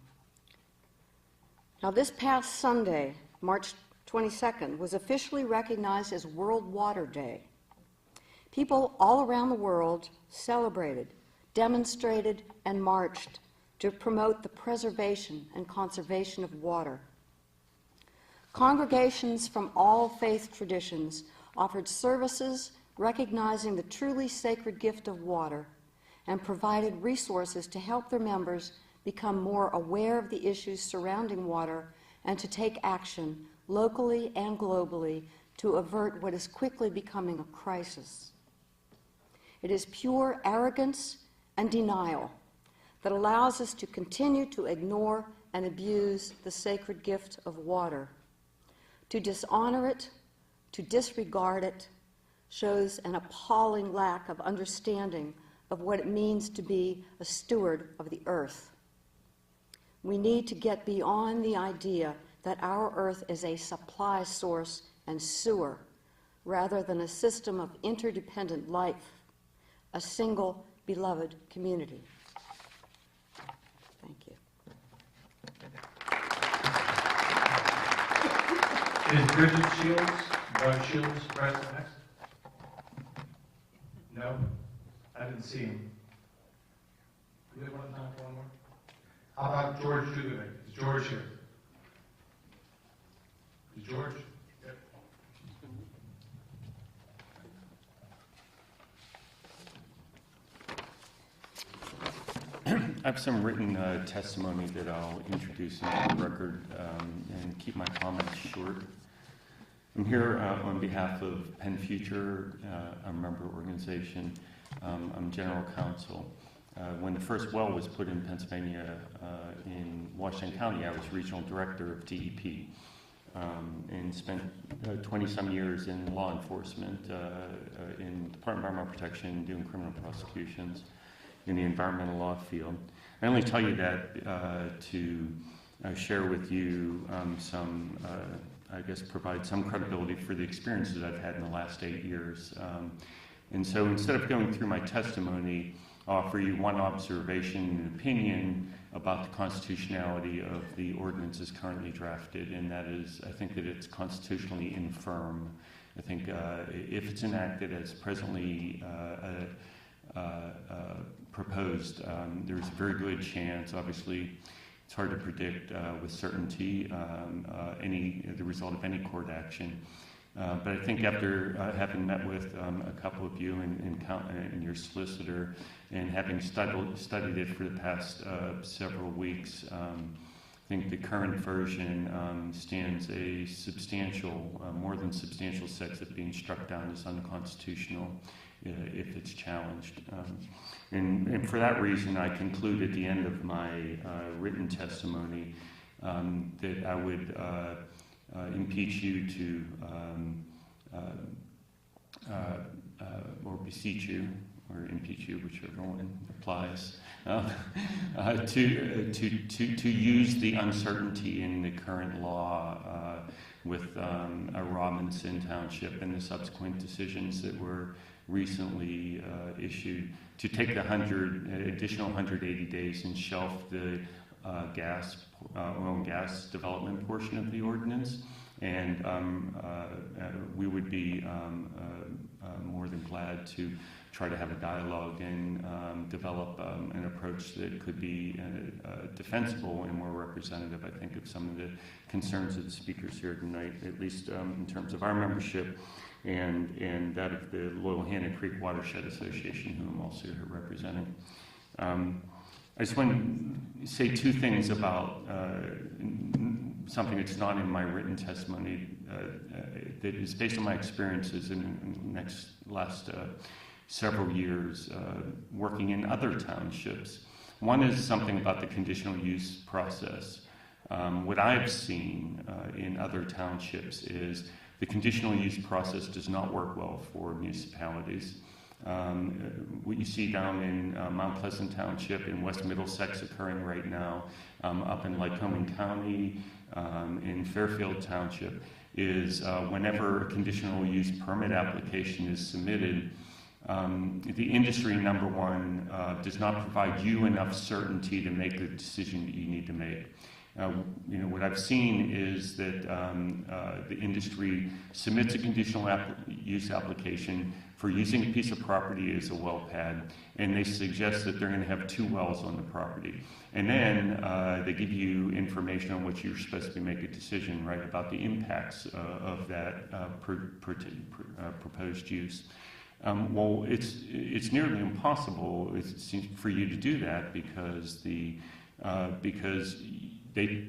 Now, this past Sunday, March 22nd, was officially recognized as World Water Day. People all around the world celebrated, demonstrated, and marched to promote the preservation and conservation of water. Congregations from all faith traditions offered services recognizing the truly sacred gift of water and provided resources to help their members become more aware of the issues surrounding water and to take action locally and globally to avert what is quickly becoming a crisis. It is pure arrogance and denial that allows us to continue to ignore and abuse the sacred gift of water. To dishonor it, to disregard it, shows an appalling lack of understanding of what it means to be a steward of the earth. We need to get beyond the idea that our earth is a supply source and sewer, rather than a system of interdependent life, a single beloved community. Thank you. Is Bridget Shields, Doug Shields, present next? No? I didn't see him. Do we have one time for one more? How about George Dugan? Is George here? Is George? Yep. I have some written testimony that I'll introduce into the record and keep my comments short. I'm here on behalf of Penn Future, a member organization. I'm general counsel. When the first well was put in Pennsylvania in Washington County, I was regional director of DEP and spent 20-some years in law enforcement in Department of Environmental Protection, doing criminal prosecutions in the environmental law field. I only tell you that to share with you some, I guess, provide some credibility for the experiences I've had in the last 8 years. And so instead of going through my testimony, I'll offer you one observation and opinion about the constitutionality of the ordinance as currently drafted, and that is, I think that it's constitutionally infirm. I think if it's enacted as presently proposed, there's a very good chance, obviously, it's hard to predict with certainty the result of any court action. But I think after having met with a couple of you and your solicitor and having studied it for the past several weeks, I think the current version stands a substantial, more than substantial sense of being struck down as unconstitutional if it's challenged. And for that reason, I conclude at the end of my written testimony that I would impeach you to, or beseech you, or impeach you, whichever one applies, to use the uncertainty in the current law with Robinson Township and the subsequent decisions that were recently issued to take the additional 180 days and shelf the oil and gas development portion of the ordinance, and we would be more than glad to try to have a dialogue and develop an approach that could be defensible and more representative, I think, of some of the concerns of the speakers here tonight, at least in terms of our membership and that of the Loyal Hannah Creek Watershed Association, who I'm also here representing. I just want to say two things about something that's not in my written testimony that is based on my experiences in the last several years working in other townships. One is something about the conditional use process. What I've seen in other townships is the conditional use process does not work well for municipalities. What you see down in Mount Pleasant Township in West Middlesex occurring right now, up in Lycoming County, in Fairfield Township, is whenever a conditional use permit application is submitted, the industry, number one, does not provide you enough certainty to make the decision that you need to make. What I've seen is that the industry submits a conditional use application for using a piece of property as a well pad, and they suggest that they're going to have 2 wells on the property. And then they give you information on which you're supposed to make a decision, right, about the impacts of that proposed use. Well, it's nearly impossible, it seems, for you to do that because they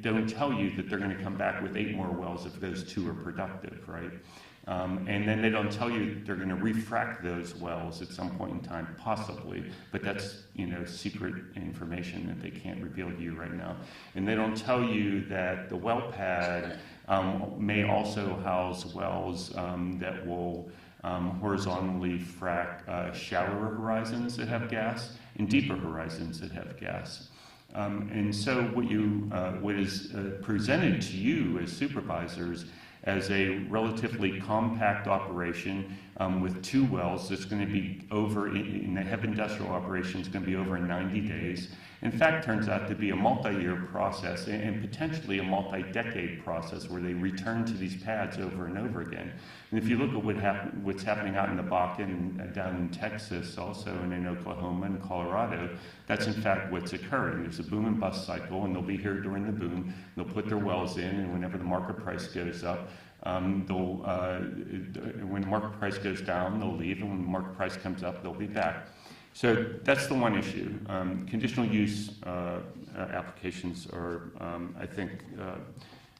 don't tell you that they're going to come back with 8 more wells if those 2 are productive, right? And then they don't tell you they're going to refract those wells at some point in time, possibly, but that's, secret information that they can't reveal to you right now. And they don't tell you that the well pad may also house wells that will horizontally frack shallower horizons that have gas and deeper horizons that have gas. And so what is presented to you as supervisors as a relatively compact operation with 2 wells that's going to be over, in the heavy industrial operation, is going to be over in 90 days. In fact, turns out to be a multi-year process and potentially a multi-decade process where they return to these pads over and over again. And if you look at what's happening out in the Bakken, down in Texas also, and in Oklahoma and Colorado, that's in fact what's occurring. There's a boom and bust cycle, and they'll be here during the boom. They'll put their wells in, and whenever the market price goes up, when the market price goes down, they'll leave, and when the market price comes up, they'll be back. So that's the one issue. Conditional use applications are, I think,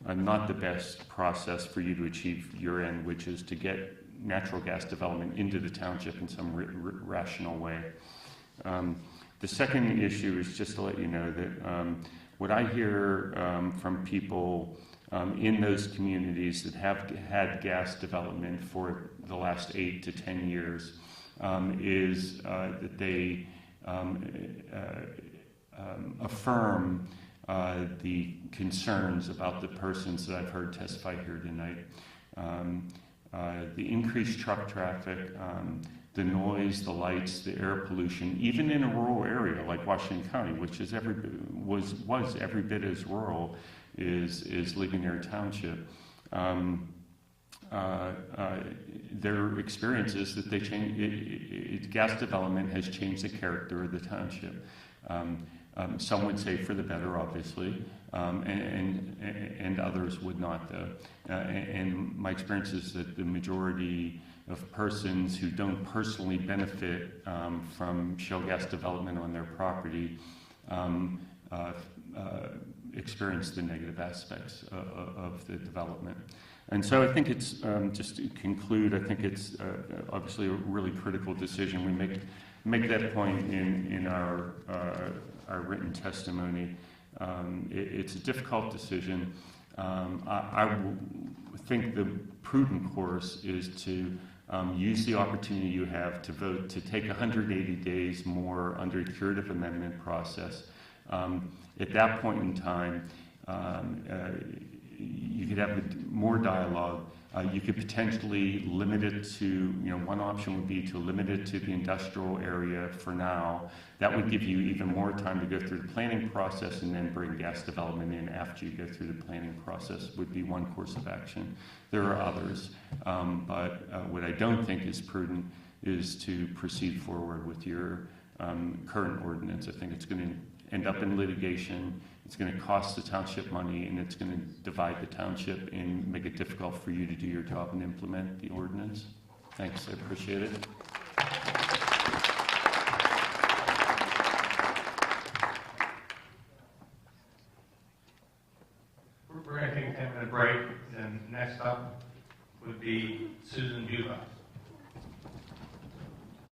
not the best process for you to achieve your end, which is to get natural gas development into the township in some rational way. The second issue is just to let you know that what I hear from people in those communities that have had gas development for the last 8 to 10 years is that they affirm the concerns about the persons that I've heard testify here tonight. The increased truck traffic, the noise, the lights, the air pollution, even in a rural area like Washington County, which is was every bit as rural is Ligonier Township. Their experience is that gas development has changed the character of the township. Some would say for the better, obviously, and others would not, though. And my experience is that the majority of persons who don't personally benefit from shale gas development on their property experience the negative aspects of the development. And so I think it's, just to conclude, I think it's obviously a really critical decision. We make that point in our written testimony. It's a difficult decision. I think the prudent course is to use the opportunity you have to vote to take 180 days more under a curative amendment process. At that point in time, you could have more dialogue. You could potentially limit it to, one option would be to limit it to the industrial area for now. That would give you even more time to go through the planning process and then bring gas development in after you go through the planning process would be one course of action. There are others, but what I don't think is prudent is to proceed forward with your current ordinance. I think it's going to end up in litigation. It's going to cost the township money, and it's going to divide the township and make it difficult for you to do your job and implement the ordinance. Thanks, I appreciate it.